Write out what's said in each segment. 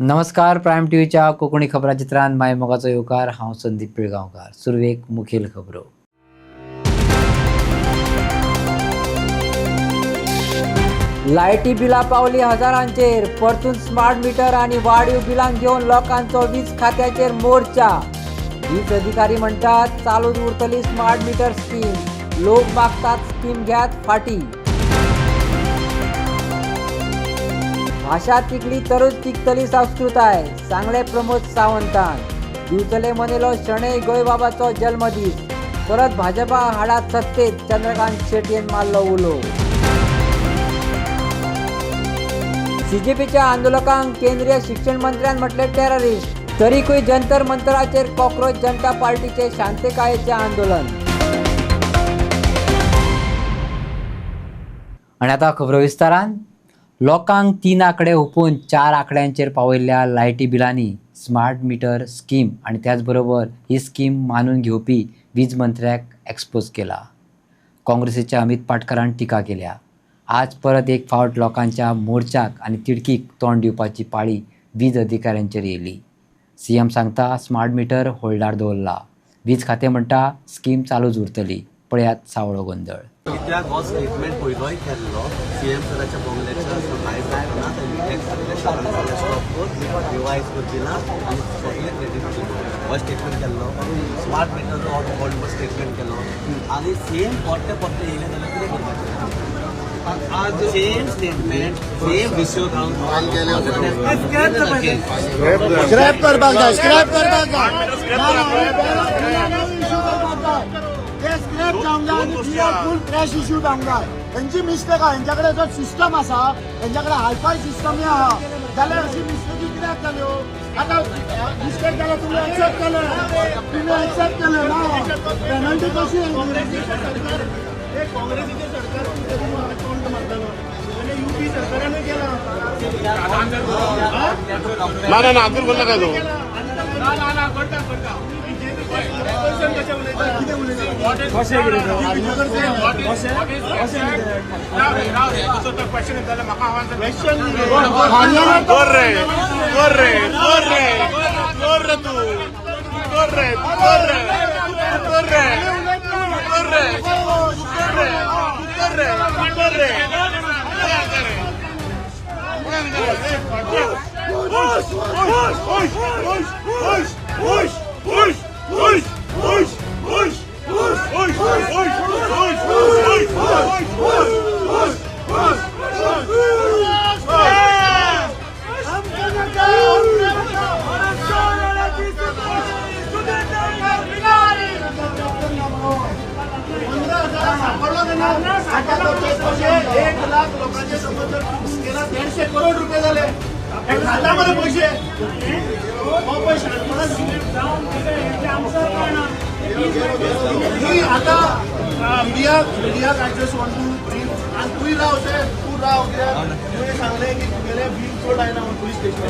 नमस्कार. प्रायम टीव्हीच्या कोकणी खबरा चित्रांत माय मोगाचो येवकार. हांव संदीप पिळगांवकार. सुरवेक मुखेल खबरो. लायटी बिलां पावली हजारांचेर. परतून स्मार्ट मीटर आनी वाडीव बिलांक घेवन लोकांचो वीज खात्याचेर मोर्चा. वीज अधिकारी म्हणटात चालूच उरतली स्मार्ट मीटर स्कीम. लोक मागतात स्कीम घेयात फाटी. भाषा तिकली तरूच तिकतली संस्कृताय, सांगले प्रमोद सावंतान. दिवचले मनयलो शणै गोंयबाबाचो जल्मदीस. परत भाजपा हाडात सत्तेत, चंद्रकांत शेटयेन मारलो उलो. सीजेपीच्या आंदोलकांक केंद्रीय शिक्षण मंत्र्यान म्हटले टेररिस्ट. तरीकूय जंतर मंतराचेर कॉक्रोच जनता पार्टीचे शांतकायेचे आंदोलन. आणि आता खबरो विस्तारान. लोकांक 3 आंकडे हुपून 4 आंकड्यांचेर पावयल्ल्या लायटी बिलांनी स्मार्ट मीटर स्कीम आणि त्याचबरोबर ही स्कीम मानून घेवपी वीज मंत्र्याक एक्सपोज केला. काँग्रेसीच्या अमित पाटकरान टिका केल्या. आज परत एक फावट लोकांच्या मोर्चाक आणि तिडकीक तोंड दिवपाची पाळी वीज अधिकाऱ्यांचेर येयली. सीएम सांगता स्मार्ट मीटर होल्डार दवरला. वीज खातें म्हणटा स्कीम चालूच उरतली. पळयात सावळो गोंधळ. कित्याक हो स्टेटमेंट पयलोय केल्लो सीएम सराच्या बंगल्याच्या भायर जायना तांणी टॅक्स सगळे स्टॉप करून रिवायज करची ना आनी सगळे क्रेडीट केलो. हो स्टेटमेंट केल्लो स्मार्ट मिटरचो हो स्टेटमेंट केलो आनी सेम परते परते येयले जाल्यार कितें करपाचें. आज सेम स्टेटमेंट सेम विशय घालून स्क्रॅप करपाक जाय. स्क्रॅप करपाक जावंक जाय आनी फूल क्रॅश इश्यू जावंक जाय. तेंची मिस्टेक आहा. हेंच्या कडेन जो सिस्टम आसा तेंच्या कडेन हायफाय सिस्टम आहा जाल्यार अशी मिस्टेकी कित्याक जाल्यो. आतां मिस्टेक जाल्यार तुमी एक्सेप्ट केले ना. पेनल्टी कशी हे काँग्रेसीचे सरकार अकाउंट मारतालो जाल्यार युपी सरकारानूय केला. ना आमचो बोलला काय तो ना करता लोकांचे समज 150 करोड रुपये झाले खात्यामध्ये पैसे. आता media address want to brief आणि तू राव तुझे सांगले की तुझे बिल कोड आहे ना पोलीस स्टेशन.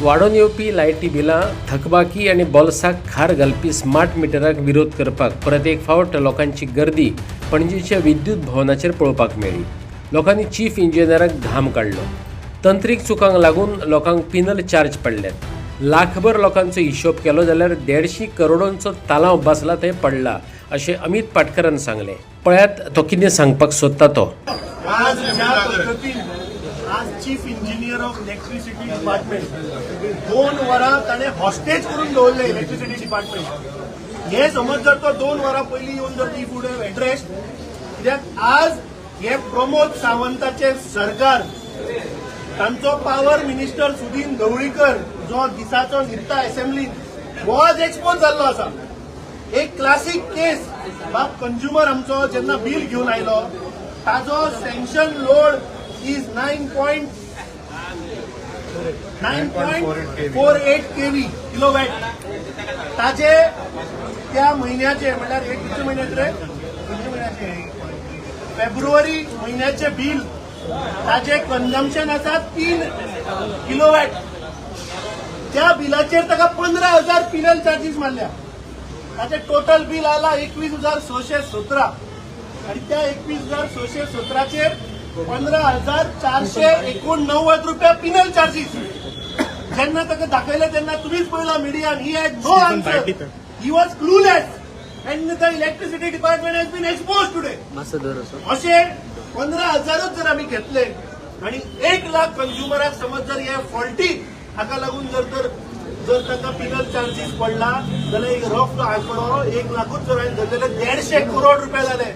वाडून येवपी लायटी बिलां, थकबाकी आनी बोल्साक खार घालपी स्मार्ट मिटराक विरोध करपाक परत एक फावट लोकांची गर्दी पणजेच्या विद्युत भवनाचेर पळोवपाक मेळ्ळी. लोकांनी चीफ इंजिनियराक घाम काडलो. तंत्रीक चुकांक लागून लोकांक पिनल चार्ज पडल्यात. लाखभर लोकांचो हिशोब केलो जाल्यार 150 करोडांचो तालाव बसला थंय पडला अशें अमित पाटकरान सांगलें. पळयात तो कितें सांगपाक सोदता तो. आज chief engineer of electricity department 2 वरां ताणें हॉस्टेज करून दवरले इलेक्ट्रिसिटी डिपार्टमेंट. हे समज जर तो 2 वरां पयलीं येवन जर ती फूड एड्रेस कित्याक आज हे प्रमोद सावंताचे सरकार तांचो पावर मिनिस्टर सुदीन ढवळीकर जो दिसाचो न्हिदता असेंब्लीत होच एक्सपोज जाल्लो आसा. एक क्लासीक केस बाब कंज्युमर आमचो जेन्ना बील घेवन आयलो ताजो sanction load is 9.48 kV kilowatt. ताजे त्या म्हयन्याचे म्हणल्यार खंयच्या म्हयन्याचे फेब्रुवारी महिन्याचे बिल ताजे कन्झम्पशन आसा 3 किलोवॅट. त्या बिलाचेर ताका 15,000 पिनल चार्जीस मारल्या. ताचे टोटल बिल आला 21,617 आणि त्या 21,617चेर 15,489 रुपया पिनल चार्जीस. जेन्ना ताका दाखयले तेन्ना तुम्हीच पळयला मिडियान, he had no answer, he was clueless and the electricity department has been expose today. असे 15,000च जर आम्ही घेतले आणि 1 लाख कंझ्युमराक समज जर हे फॉल्टी हाका लागून जर ताका पिनल चार्जीस पडला जाल्यार एक रफ आंकडो 1 लाखूच जर हांवें धरलेले 150 करोड रुपया जाले.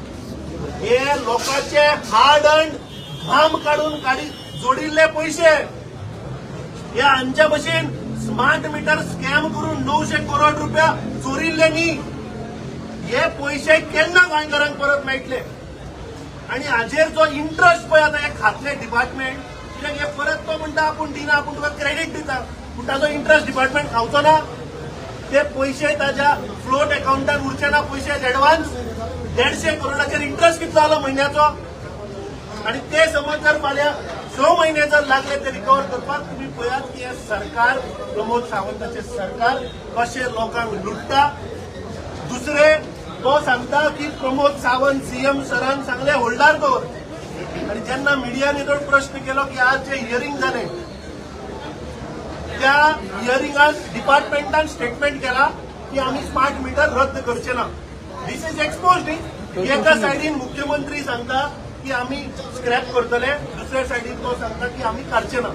हे लोकांचे हार्ड अर्न घाम काढून जोडिल्ले पैसे. हे आमच्या भशेन स्मार्ट मीटर स्कॅम करून 900 करोड रुपया चोरिल्ले न्ही. हे पैसे केन्ना गोंयकारांक परत मेळटले. आणि हाजेर जो इंटरेस्ट पळय आता हे खातले डिपार्टमेंट, कित्याक हे परत तो म्हणटा आपूण दिना, आपूण तुका क्रेडीट दिता, पूण ताजो इंटरेस्ट डिपार्टमेंट खावचो ना. ते पैसे ताज्या फ्लोट अकाउंटान उरचे ना पैसे एडवान्स. 150 करोडाचेर इंटरेस्ट कितलो जालो म्हयन्याचो. आणि ते समज जर फाल्यां 6 महिने जर लागले ते रिकवर करपाक, तुम्ही पळयात की हे सरकार, प्रमोद सावंताचे सरकार कशे लोकांक लुटता. दुसरे तो सांगता की प्रमोद सावंत सीएम सरान सांगले होल्डार दवर. आणि जेन्ना मिडियान येदोड प्रश्न केलो की आज जे हियरिंग जाले त्या हियरिंगात डिपार्टमेंटान स्टेटमेंट केला की आम्ही स्मार्ट मीटर रद्द करचे ना. दिस इज एक्सपोज न्ही. एका सायडीन मुख्यमंत्री सांगता की आम्ही स्क्रॅप करतले, दुसऱ्या सायडीन तो सांगता की आम्ही करचे ना.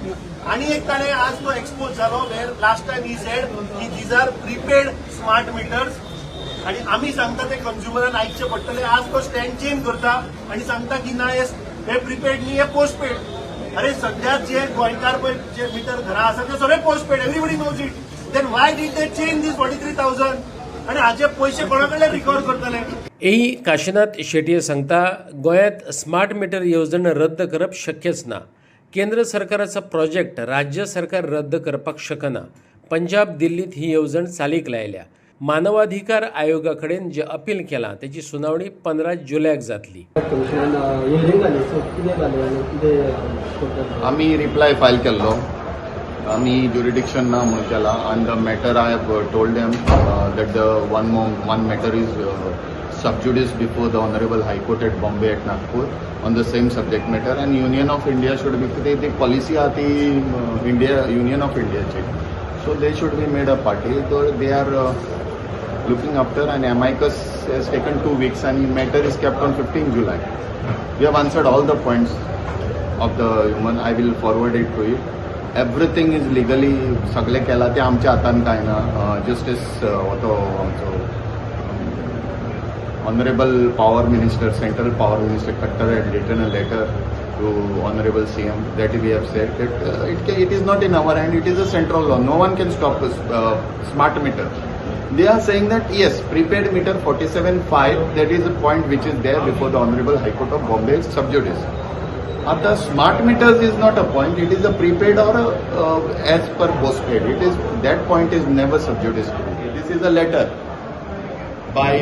आणि एक ताणे आज तो एक्सपोज झालो where last time he said की these are prepaid smart meters आणि आम्ही सांगता ते कंझ्युमरान आयकचे पडटले. आज तो स्टँड चेंज करता आणि सांगता की ना हे प्रीपेड न्ही, हे पोस्टपेड. अरे सध्या जे गोंयकार पळय जे मीटर घरा आसा ते सगळे postpaid, everybody knows it. Then why did they change this 43,000 आणि हाचे पैसे कोणा कडल्यान रिकवर करतले. एई काशीनाथ शेटये सांगता गोंयांत स्मार्ट मीटर येवजण रद्द करप शक्यच ना. केंद्र सरकाराचो प्रोजेक्ट राज्य सरकार रद्द करपाक शकना. पंजाब दिल्लीत ही येवजण चालीक लायल्या. मानवाधिकार आयोगा कडेन जे अपील केलां तेची सुनावणी 15 जुलयाक जातली. आम्ही रिप्लाय फायल केल्लो. आम्ही ज्युरिडिक्शन ना म्हणून केला and the matter I have told them that the one matter is sub judice before the Honorable High Court at Bombay at Nagpur on the same subject matter and Union of India should be the policy आती Union of India ची, so they should be made a party. So they are looking after and amicus has taken 2 weeks and matter is kept on 15 July. We have answered all the points of the human. I will forward it to you. Everything is legally सगळे केला ते आमच्या हातान काय ना. Justice तो आमचो honourable power minister, central power minister Khattar had written a letter to Honorable CM that we have said that it is not in our hand, it is a central law. No one can stop smart meter. They are saying that yes, prepaid meter 47.5, that is a point which is there before the Honorable High Court of Bombay, sub judice. The smart meters is not a point, it is a prepaid or as per postpaid. It is that point is never sub judice. This is a letter by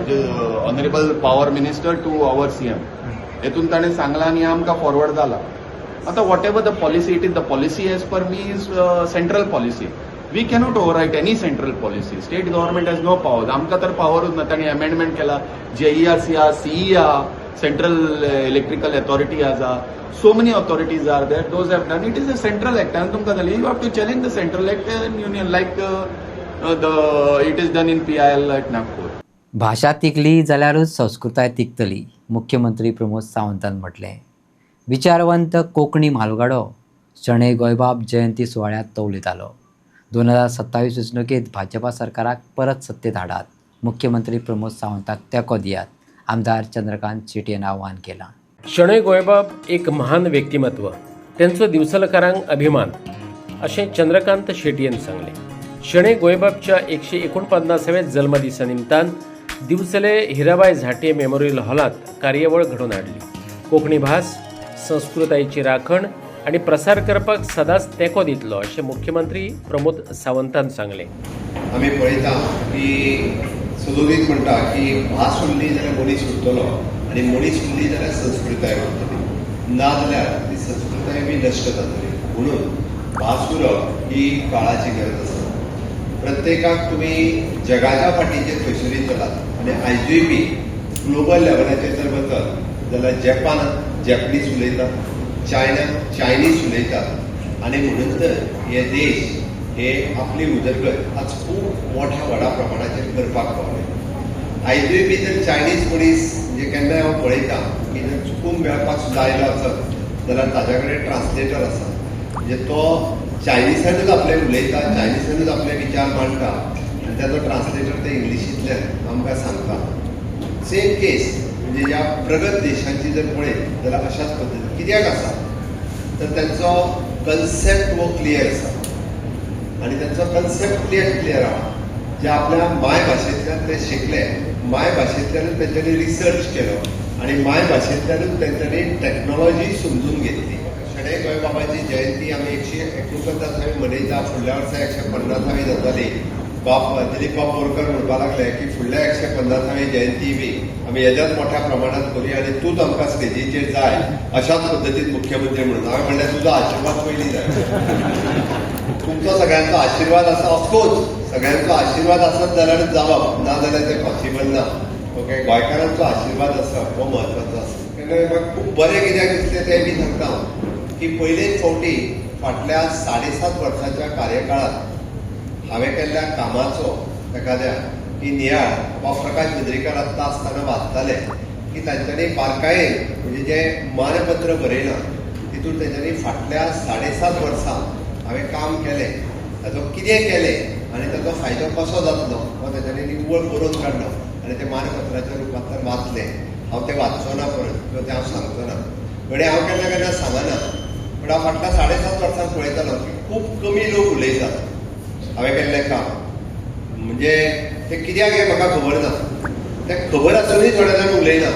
the Honorable Power Minister to our CM. हेतून ताणे सांगला आणि आमकां forward जाला. आता whatever the policy it is, the policy as per me is central policy. We cannot overwrite any central policy. State government has no power. आमकां तर पॉवरूच ना. ताणी अमेंडमेंट केला. JERC आहा, CE आहा, Central Electrical Authority आसा. So many authorities are there. Those have done. It is a central act. And तुमकां जालें you have to challenge the central act and union like it is done in PIL at Nagpur. भाषा तिकली जाल्यारूच संस्कृताय तिकतली, मुख्यमंत्री प्रमोद सावंतान म्हटलें. विचारवंत कोंकणी म्हालगाडो शणै गोंयबाब जयंती सुवाळ्यात तो उलयतालो. 2027 वेंचणुकेंत भाजपा सरकाराक परत सत्तेत हाडात. मुख्यमंत्री प्रमोद सावंताक तेंको दियात. आमदार चंद्रकांत शेटयेन आवाहन केलां. शणै गोंयबाब एक महान व्यक्तिमत्व, त्यांचो दिवचलकारांक अभिमान अशें चंद्रकांत शेटयेन सांगलें. शणै गोंयबाबच्या 149व्या जल्मदिसा निमतान दिवचले हिराबाई झांटये मेमोरियल हॉलांत कार्यावळ घडोवन हाडली. कोंकणी भास, संस्कृतायेची राखण आनी प्रसार करपाक सदांच तेंको दितलो अशें मुख्यमंत्री प्रमोद सावंतान सांगलें. आमी पळयता की सुलोवीक म्हणटा की भास उरली जाल्यार मनीस उरतलो आनी मनीस उरली जाल्यार संस्कृताय उरतली. ना जाल्यार ती संस्कृताय बी नश्ट जातली. म्हणून भास उरप ही काळाची गरज आसा. प्रत्येकाक तुमी जगाच्या फाटीचेर खंयसरूय चलात आनी आयजूय बी ग्लोबल लेवलाचेर जर वचत जाल्यार जपान जॅपनीज उलयतात, चायना चायनीज उलयतात आणि म्हणून तर हे देश हे आपली उदरगत आज खूब मोठ्या व्हडा प्रमाणाचेर करपाक पावले. आयजूय बी जर चायनीज मनीस म्हणजे केन्नाय हांव पळयता की जर चुकून मेळपाक सुद्दां आयलो आसत जाल्यार ताज्या कडेन ट्रान्सलेटर आसा, म्हणजे तो चायनिसानूच आपले उलयता, चायनिसानूच आपले विचार मांडटा आनी ताजो ट्रान्सलेटर ते इंग्लिशींतल्यान आमकां सांगता. सेम केस म्हणजे ह्या प्रगत देशांची जर पळयत जाल्यार अशाच पद्दतीन कित्याक आसा तर त्यांचो कन्सेप्ट वो क्लियर आसा आणि त्यांचो कन्सेप्ट क्लियर आहा. जे आपल्या मायभाशेंतल्यान ते शिकले, मायभाशेंतल्यानूच तेंच्यांनी रिसर्च केलो आणि मायभाशेंतल्यानूच तेंच्यांनी टॅक्नॉलॉजी समजून घेतली. शणै गोंयबाबाची जयंती आमी 149वी मनयता, फुडल्या वर्सा 150वी जाताली. दिलीप बाब बोरकर म्हणपाक लागले की फुडल्या 150वी जयंती बी आमी हेज्याच मोठ्या प्रमाणात करूया आणि तूच आमकां स्टेजीचेर जाय अशाच पद्दतीन मुख्यमंत्री म्हणून. हांवें म्हणलें तुजो आशिर्वाद पयलीं जाय, तुमचो सगळ्यांचो आशिर्वाद आसा. ऑफकोर्स सगळ्यांचो आशिर्वाद आसत जाल्यार जावप, ना जाल्यार ते पॉसिबल ना. ओके, गोंयकारांचो आशिर्वाद आसा हो म्हत्वाचो आसा. तेन्ना म्हाका खूब बरें कित्याक दिसलें तें बी सांगता की पयलेच फावटी फाटल्या 7.5 वर्साच्या कार्यकाळात हांवें केल्ल्या कामाचो एखाद्या की नियाळ वा प्रकाश बेद्रीकर आत्ता आसतना वाचताले की तांच्यांनी बारकायेन म्हणजे जें मानपत्र बरयलां तितून तेंच्यांनी फाटल्या 7.5 वर्सां हांवें काम केलें, ताचो कितें केलें आनी ताचो फायदो कसो जातलो हो तेंच्यांनी निव्वळ बरोवन काडलो आनी तें मानपत्राच्या रुपांतल्यान वाचलें. हांव तें वाचचो ना परत किंवा तें हांव सांगचो ना, घडये हांव केन्ना सांगना. पूण हांव फाटल्या 7.5 वर्सां पळयतालो की खूब कमी लोक उलयतात हांवें केल्लें काम. म्हणजे तें कित्याक हें म्हाका खबर ना, तें खबर आसुनूय थोडे जाण उलयना,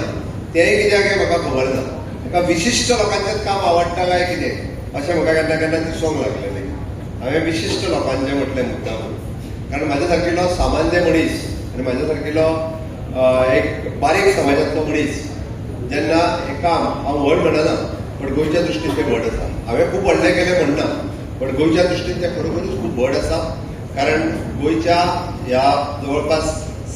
तेंय कित्याक हें म्हाका खबर ना. म्हाका विशिश्ट लोकांचेंच काम आवडटा काय कितें अशें म्हाका केन्ना दिसूंक लागलेलें. हांवें विशिश्ट लोकांचें म्हटलें मुद्दाम, कारण म्हाज्या सारकिलो सामान्य मनीस आनी म्हाज्या सारकिलो एक बारीक समाजांतलो मनीस जेन्ना हें काम हांव व्हड म्हणना पण गोंयच्या दृश्टीन तें व्हड आसा. हांवें खूब व्हडलें केलें म्हणना पण गोंयच्या दृश्टीन तें खरोखरूच खूब व्हड आसा. कारण गोंयच्या ह्या जवळपास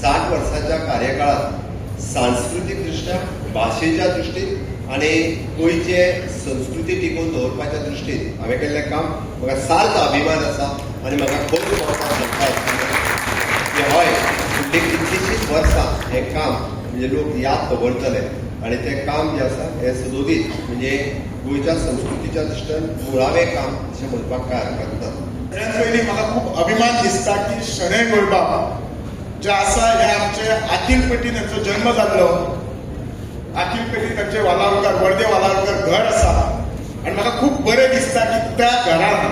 60 वर्साच्या कार्यकाळात सांस्कृतीक दृश्ट्या, भाशेच्या दृश्टीन आणि गोंयचे संस्कृती टिकून दवरपाच्या दृश्टीन हांवें केल्लें काम म्हाका सार्थ अभिमान आसा आणि म्हाका खूब सांगता की हय फुडलीं कितलींशींच वर्सां हें काम म्हणजे लोक याद दवरतले आणि तें काम जें आसा हें सदोदीत म्हणजे गोंयच्या संस्कृतीच्या दृश्ट्यान मुळावें काम अशें म्हणपाक कांय हरकत ना. सगळ्यांत पयलीं म्हाका खूब अभिमान दिसता की शणै गोंयबाब जे आसा हे आमचे आखील पेटीन हांचो जन्म जाल्लो. आखील पेटीन तांचे वालावळकर वर्दे वालावळकर घर आसा आनी म्हाका खूब बरें दिसता की त्या घरान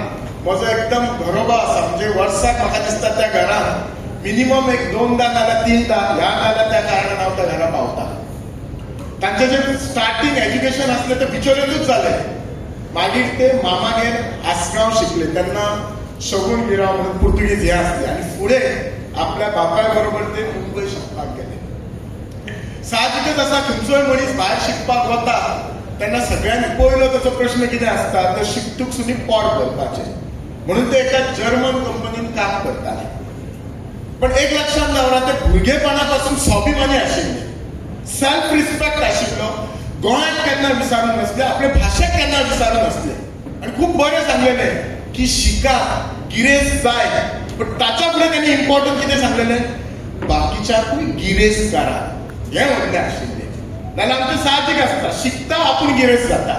म्हजो एकदम घरोबा आसा. म्हणजे वर्साक म्हाका दिसता त्या घरान मिनिमम एक 2दा नाल्यार 3दा ह्या नाल्यार त्या कारणान हांव त्या घरा पावता. तांचें जें स्टार्टींग एज्युकेशन आसलें तें बिचोलेंतूच जालें. मागीर ते मामागेर आसगांव शिकले तेन्ना शगून गिराव म्हणून पुर्तुगीज हे आसले आनी फुडें आपल्या बापाय बरोबर ते मुंबय शिकपाक गेले. साहजिकच आसा खंयचोय मनीस भायर शिकपाक वता तेन्ना सगळ्यांनी पयलो ताचो प्रश्न कितें आसता तर शिकतूक सुनी पोट भरपाचें म्हणून ते एका जर्मन कंपनीन काम करताले. पण एक लक्षात दवरा ते भुरगेपणा पासून स्वाभिमानी आशिल्ले, सेल्फ रिस्पेक्ट आशिल्लो, गोंयांत केन्ना विसरून नासले, आपले भाशेक केन्ना विसरून नासले आनी खूब बरें सांगलेलें की शिका, गिरेस्त जाय. पण ताच्या फुडें तांणी इम्पॉर्टंट कितें सांगलेलें बाकीच्याकूय गिरेस्त करा हें व्हडलें आशिल्लें. नाल्यार आमचें साहजीक आसता शिकता आपूण गिरेस्त जाता.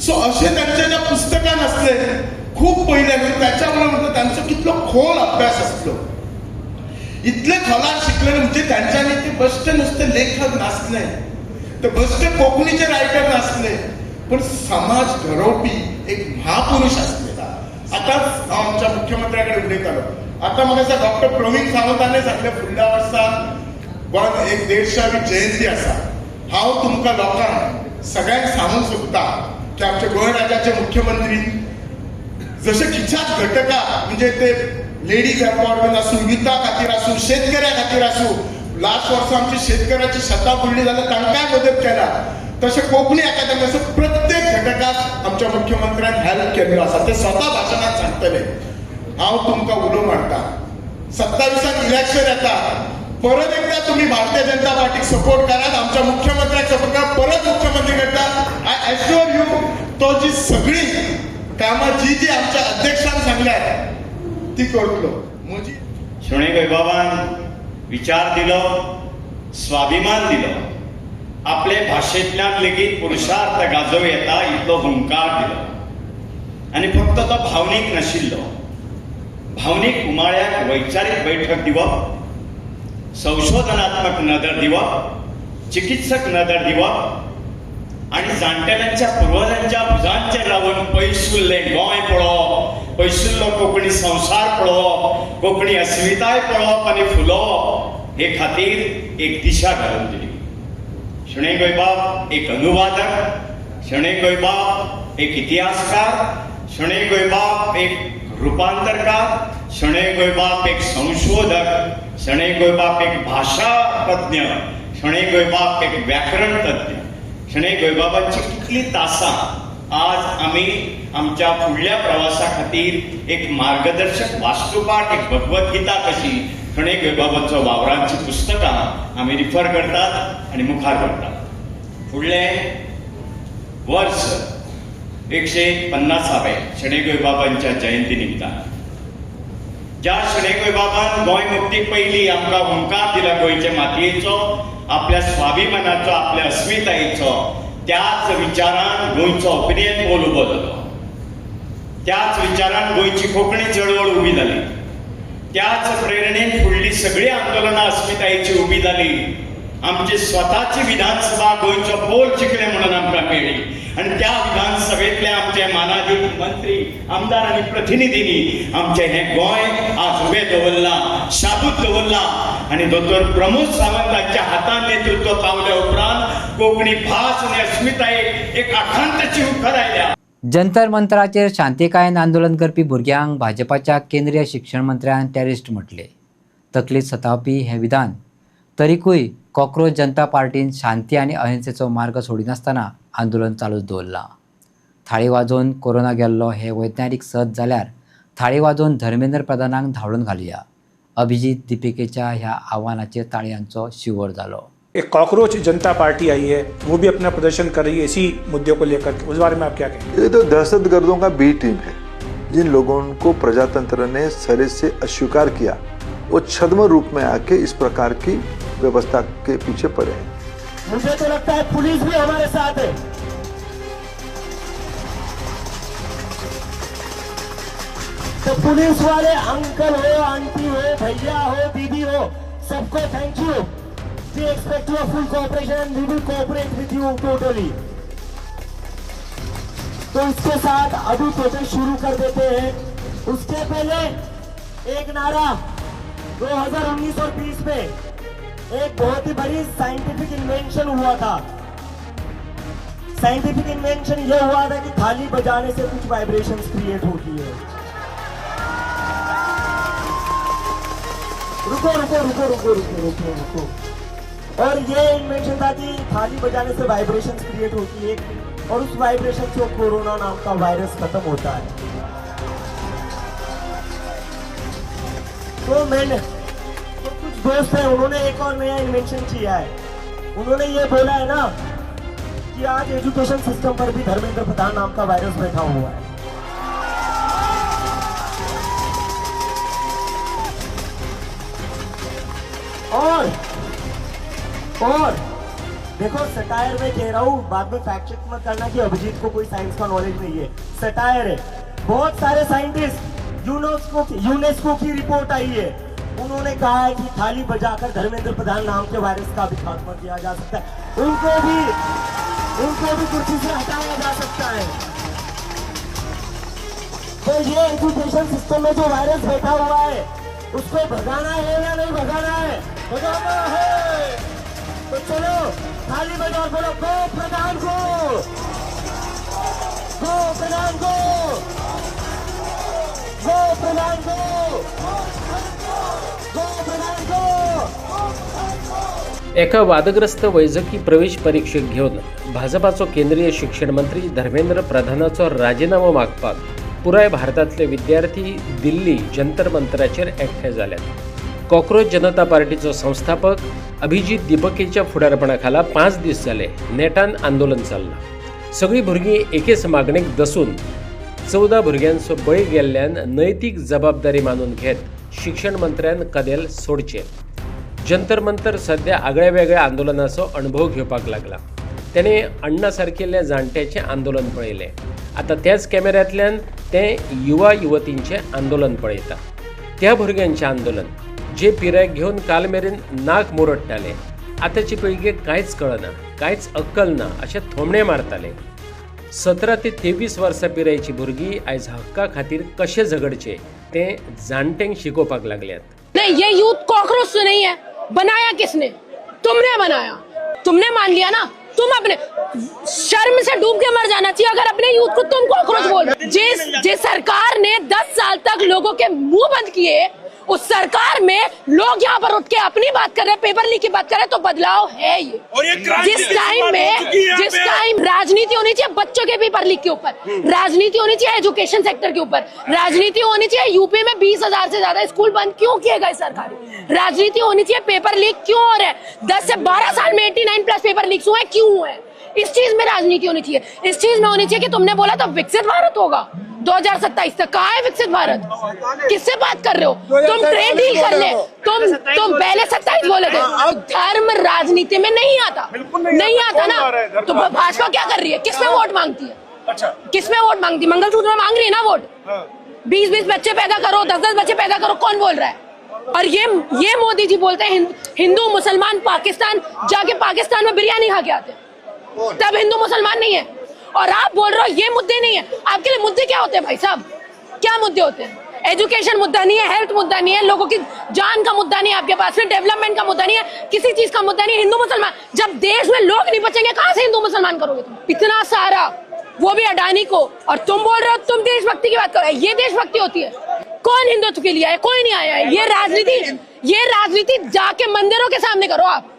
सो अशें तांच्या ज्या पुस्तकान आसलें खूब पयल्यान त्याच्या बरोबर तांचो कितलो खोल अभ्यास आसलो. इतले खोलार शिकलेले म्हणजे तांच्यांनी ते बेश्टे नुसते लेखक नासले, ते बेश्टे कोंकणीचे रायटर नासले, पण समाज घडोवपी एक महापुरुष आसले. आतां हांव आमच्या मुख्यमंत्र्या कडेन उलयतालो. आतां म्हाका दिसता डॉक्टर प्रवीण सावंतांनी सांगलें फुडल्या वर्सा गोंयांत एक 150वी जयंती आसा. हांव तुमकां लोकांक सगळ्यांक सांगूंक सोदता की आमचे गोंय राज्याचे मुख्यमंत्री जसे खिच्याच घटका म्हणजे ते लेडीज एम्पॉवरमेंट आसूं, युथा खातीर आसूं, शेतकऱ्या खातीर आसूं, लास्ट वर्सा आमची शेतकऱ्याची शेतां पडली जाल्यार तांकांय मदत केला, तशें कोंकणी अकादमी असो प्रत्येक घटकाक आमच्या मुख्यमंत्र्यान हेल्प केल्लो आसा. ते स्वता भाशणांत सांगतले. हांव तुमकां उलो मारता 27 इलेक्शन येता, परत एकदा तुम्ही भारतीय जनता पार्टीक सपोर्ट करात, आमच्या मुख्यमंत्र्याक सपोर्ट करा, परत मुख्यमंत्री करता. आय एश्युअर यू, तो जी सगळी कामां जी आमच्या अध्यक्षान सांगल्यात ती करतलो. म्हजी शोणे गोंयबाबान विचार दिलो, स्वाभिमान दिलो, आपले भाशेंतल्यान लेगीत पुरुषार्थ गाजोव येता इतलो हुंकार दिलो. आनी फक्त तो भावनीक नाशिल्लो, भावनीक उमाळ्याक वैचारीक बैठक दिवप, संशोधनात्मक नदर दिवप, चिकित्सक नदर दिवप आणि जाणटेल्यांच्या पुर्वजांच्या भुजांचेर रावून पयसुल्लें गोंय पळोवप, पयसुल्लो कोंकणी संवसार पळोवप, कोंकणी अस्मिताय पळोवप आनी फुलोवप हे खातीर एक दिशा घालून दिली. शोणे गोंयबाब एक अनुवादक, शोणे गोंयबाब एक इतिहासकार, शोणे गोंयबाब एक रूपांतरकार, शोणे गोंयबाब एक संशोधक, शोणे गोंयबाब एक भाषा तज्ञ, शोणे गोंयबाब एक व्याकरण तज्ञ. शोणे गोंयबाबांची कितली तासां आज आमी आमच्या फुडल्या प्रवासा खातीर एक मार्गदर्शक वास्तुपाठ, एक भगवद्गीता कशी शोणे गोंयबाबांचो वावरांची पुस्तकां आमी रिफर करतात आनी मुखार करतात. फुडलें वर्स 150वें शोणे गोंयबाबांच्या जयंती निमतान ज्या शोणे गोंयबाबान गोंय मुक्ती पयलीं आमकां हुंकार दिला गोंयचे मातयेचो, आपल्या स्वाभिमानाचो, आपल्या अस्मितायेचो, त्याच विचारान गोंयचो ओपिनियन पोल उबो जालो. त्याच विचारान गोंयची कोंकणी चळवळ उबी जाली. त्याच प्रेरणेन फुडली सगळी आंदोलनां अस्मितायेची उबी जाली. आमची स्वताची विधानसभा गोंयचो पोल जिखले म्हणून आमकां मेळ्ळी आणि त्या विधानसभेतले आमचे मानाधीन मंत्री, आमदार आणि प्रतिनिधींनी आमचे हे गोंय आज उबे दवरला, शाबूत दवरला आणि दोतोर प्रमोद सावंतांच्या हातान नेतृत्व पावल्या उपरांत कोंकणी भास आणि अस्मितायेक एक अखंडची उखर आयल्या. जंतर मंतराचेर शांतिकायेन आंदोलन करपी भुरग्यांक भाजपाच्या केंद्रीय शिक्षण मंत्र्यान टेररिस्ट म्हटले. तकलीफ सतावपी हें विधान तरीकूय कॉक्रोच जनता पार्टीन शांती आनी अहिंसेचो मार्ग सोडिनासतना आंदोलन चालूच दवरलां. थाळी वाजोवन कोरोना गेल्लो हे वैज्ञानीक सत जाल्यार थाळी वाजोवन धर्मेंद्र प्रधानाक धांवडून घालुया. अभिजीत दीपिकेच्या ह्या आव्हानाचेर ताळयांचो शिवर जालो. एक कॉकरोच जनता पार्टी आई है, वो भी अपना प्रदर्शन कर रही है इसी मुद्दे को लेकर. उस बारे में आप क्या कहेंगे? ये तो दहशतगर्दों का बी टीम है. जिन लोगों को प्रजातंत्र ने सरे से अस्वीकार किया, वो छद्म रूप में आके इस प्रकार की व्यवस्था के पीछे पड़े हैं. मुझे तो लगता है पुलिस भी हमारे साथ है. तो पुलिस वाले अंकल हो, आंटी हो, भैया हो, दीदी हो, सबको thank you. We expect your full cooperation and we will cooperate with you totally. तो इसके साथ अभी प्रोटेस्ट शुरू कर देते हैं. उसके पहले एक नारा 2019 और 20 में एक बहुत ही बड़ी साइंटिफिक इन्वेंशन हुआ था. साइंटिफिक इन्वेंशन ये हुआ था कि थाली बजाने से कुछ वाइब्रेशंस क्रिएट होती है. रुको रुको रुको रुको रुको रुको रुको. और ये इन्वेंशन था कि थाली बजाने से वाइब्रेशंस क्रिएट होती है और उस वाइब्रेशन से कोरोना नाम का वायरस खत्म होता है. तो मैंने तो कुछ दोस्त हैं, उन्होंने एक और नया इन्वेंशन किया है. उन्होंने ये बोला है ना कि आज एजुकेशन सिस्टम पर भी धर्मेंद्र प्रधान नाम का वायरस बैठा हुआ है. और देखो, सटायर में कह रहा हूँ, बाद में फैक्ट चेक मत करना कि अभिजीत को कोई साइंस का नॉलेज नहीं है. सटायर है. बहुत सारे साइंटिस्ट, यूनेस्को की रिपोर्ट आई है, उन्होंने कहा है कि थाली बजाकर धर्मेंद्र प्रधान नाम के वायरस का भी खात्मा किया जा सकता है. उनको भी कुर्सी से हटाया जा सकता है. तो ये एजुकेशन सिस्टम में जो वायरस बैठा हुआ है, उसको भगाना है या नहीं भगाना है? भगाना है. तो चलो थाली बजाओ, बोलो गो प्रधान को, गो प्रधान को, गो प्रधान को, गो प्रधान को. एका वादग्रस्त वैजकी प्रवेश परीक्षेक घेऊन भाजपाचो केंद्रीय शिक्षण मंत्री धर्मेंद्र प्रधानाचो राजीनामा मागपाक पुराय भारतातले विद्यार्थी दिल्ली जंतर मंतराचेर एकठांय जाल्यात. कॉक्रोच जनता पार्टीचो संस्थापक अभिजित दीपकेच्या फुडारपणाखाला 5 दीस जाले नेटान आंदोलन चल्लां. सगळीं भुरगीं एकेच मागणेक दसून 14 भुरग्यांचो बळी गेल्ल्यान नैतीक जबाबदारी मानून घेत शिक्षण मंत्र्यान कदेल सोडचें. जंतर मंतर सध्या आगळ्या वेगळ्या आंदोलनाचो अणभव घेवपाक लागला. तेणे अण्णा सारकिल्ल्या जाणट्याचें आंदोलन पळयलें. आतां त्याच कॅमेऱ्यांतल्यान तें युवा युवतींचें आंदोलन पळयता. त्या भुरग्यांचें आंदोलन जे पिरायेक घेवन काल मेरेन नाक मुरडटाले, आतांची पिळगेक कांयच कळना, कांयच अक्कल ना अशें थोमणे मारताले. 17 ते 23 वर्सां पिरायेची भुरगीं आयज हक्का खातीर कशें झगडचे तें जाणट्यांक शिकोवपाक लागल्यात. नहीं, ये यूथ कॉकरोच से नहीं है. बनाया किसने? तुमने बनाया. तुमने मान लिया ना. तुम अपने शर्म से डूब के मर जाना चाहिए अगर अपने यूथ को तुम कॉकरोच बोल. जिस सरकार ने 10 साल तक लोगों के मुंह बंद किए, उस सरकार में लोग यहाँ पर उठ के अपनी बात कर रहे हैं, पेपर लीक की बात कर रहे हैं, तो बदलाव है ये. जिस टाइम राजनीति होनी चाहिए बच्चों के पेपर लीक के ऊपर, राजनीति होनी चाहिए एजुकेशन सेक्टर के ऊपर, राजनीति होनी चाहिए यूपी में 20,000 से ज्यादा स्कूल बंद क्यों किए गए सरकार, राजनीति होनी चाहिए पेपर लीक क्यों हो रहा है, 10 से 12 साल में 89+ पेपर लीक हुए क्यों हुए. इस चीज में राजनीति होनी चाहिए. इस चीज में होनी चाहिए कि तुमने बोला था विकसित भारत होगा 2027 तक. कहाँ है विकसित भारत? किससे बात कर रहे हो? तुम ट्रेड डील कर ले. तुम पहले 27 बोले थे. धर्म राजनीति में नहीं आता, नहीं आता ना. तो भाजपा क्या कर रही है? किसमें वोट मांगती है? किसमें वोट मांगती है? मंगलसूत्र में मांग रही है ना वोट. 20-20 बच्चे पैदा करो, 10-10 बच्चे पैदा करो. कौन बोल रहा है? और ये मोदी जी बोलते हैं हिंदू मुसलमान पाकिस्तान जाके पाकिस्तान में बिरयानी खा के आते, तब हिंदू मुसलमान नहीं है. और आप बोल रहे हो ये मुद्दे नहीं है. आपके लिए मुद्दे क्या होते हैं भाई साहब? क्या मुद्दे होते हैं? एजुकेशन मुद्दा नहीं है, हेल्थ मुद्दा नहीं है, लोगों की जान का मुद्दा नहीं है आपके पास, फिर डेवलपमेंट का मुद्दा नहीं है, किसी चीज का मुद्दा नहीं है. हिंदू मुसलमान, जब देश में लोग नहीं बचेंगे कहां से हिंदू मुसलमान करोगे तुम? इतना सारा, वो भी अडानी को. और तुम बोल रहे हो तुम देशभक्ति की बात करो. ये देशभक्ति होती है? कौन हिंदुत्व के लिए आया? कोई नहीं आया है. ये राजनीति जाके मंदिरों के सामने करो आप,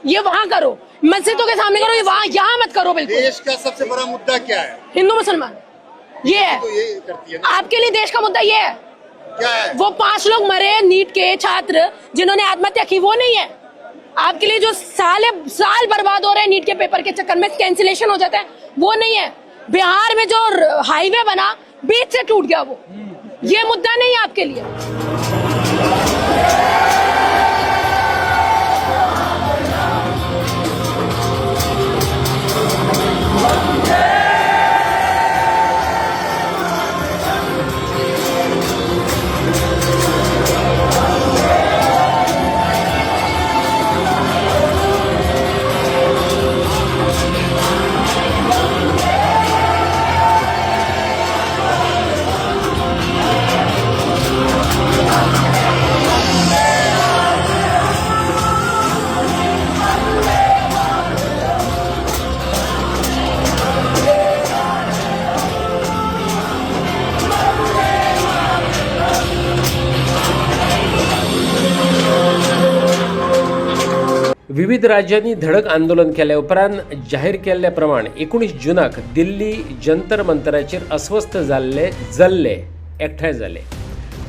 ये वहां करो, मस्जिदों के सामने करो, ये वहां, यहाँ मत करो. बिल्कुल. देश का सबसे बड़ा मुद्दा क्या है? हिंदू मुसलमान. ये है तो ये करती है ना. आपके लिए देश का मुद्दा ये है. क्या है? वो 5 लोग मरे नीट के छात्र जिन्होंने आत्महत्या की, वो नहीं है. आपके लिए जो साल बर्बाद हो रहे हैं नीट के पेपर के चक्कर में, कैंसिलेशन हो जाता है, वो नहीं है. बिहार में जो हाईवे बना बीच से टूट गया, वो ये मुद्दा नहीं है आपके लिए. विविध राज्यांनी धडक आंदोलन केल्या उपरांत जाहीर केल्ल्या प्रमाण 19 जूनाक दिल्ली जंतर मंतराचेर अस्वस्थ जल्ले एकठांय जाले.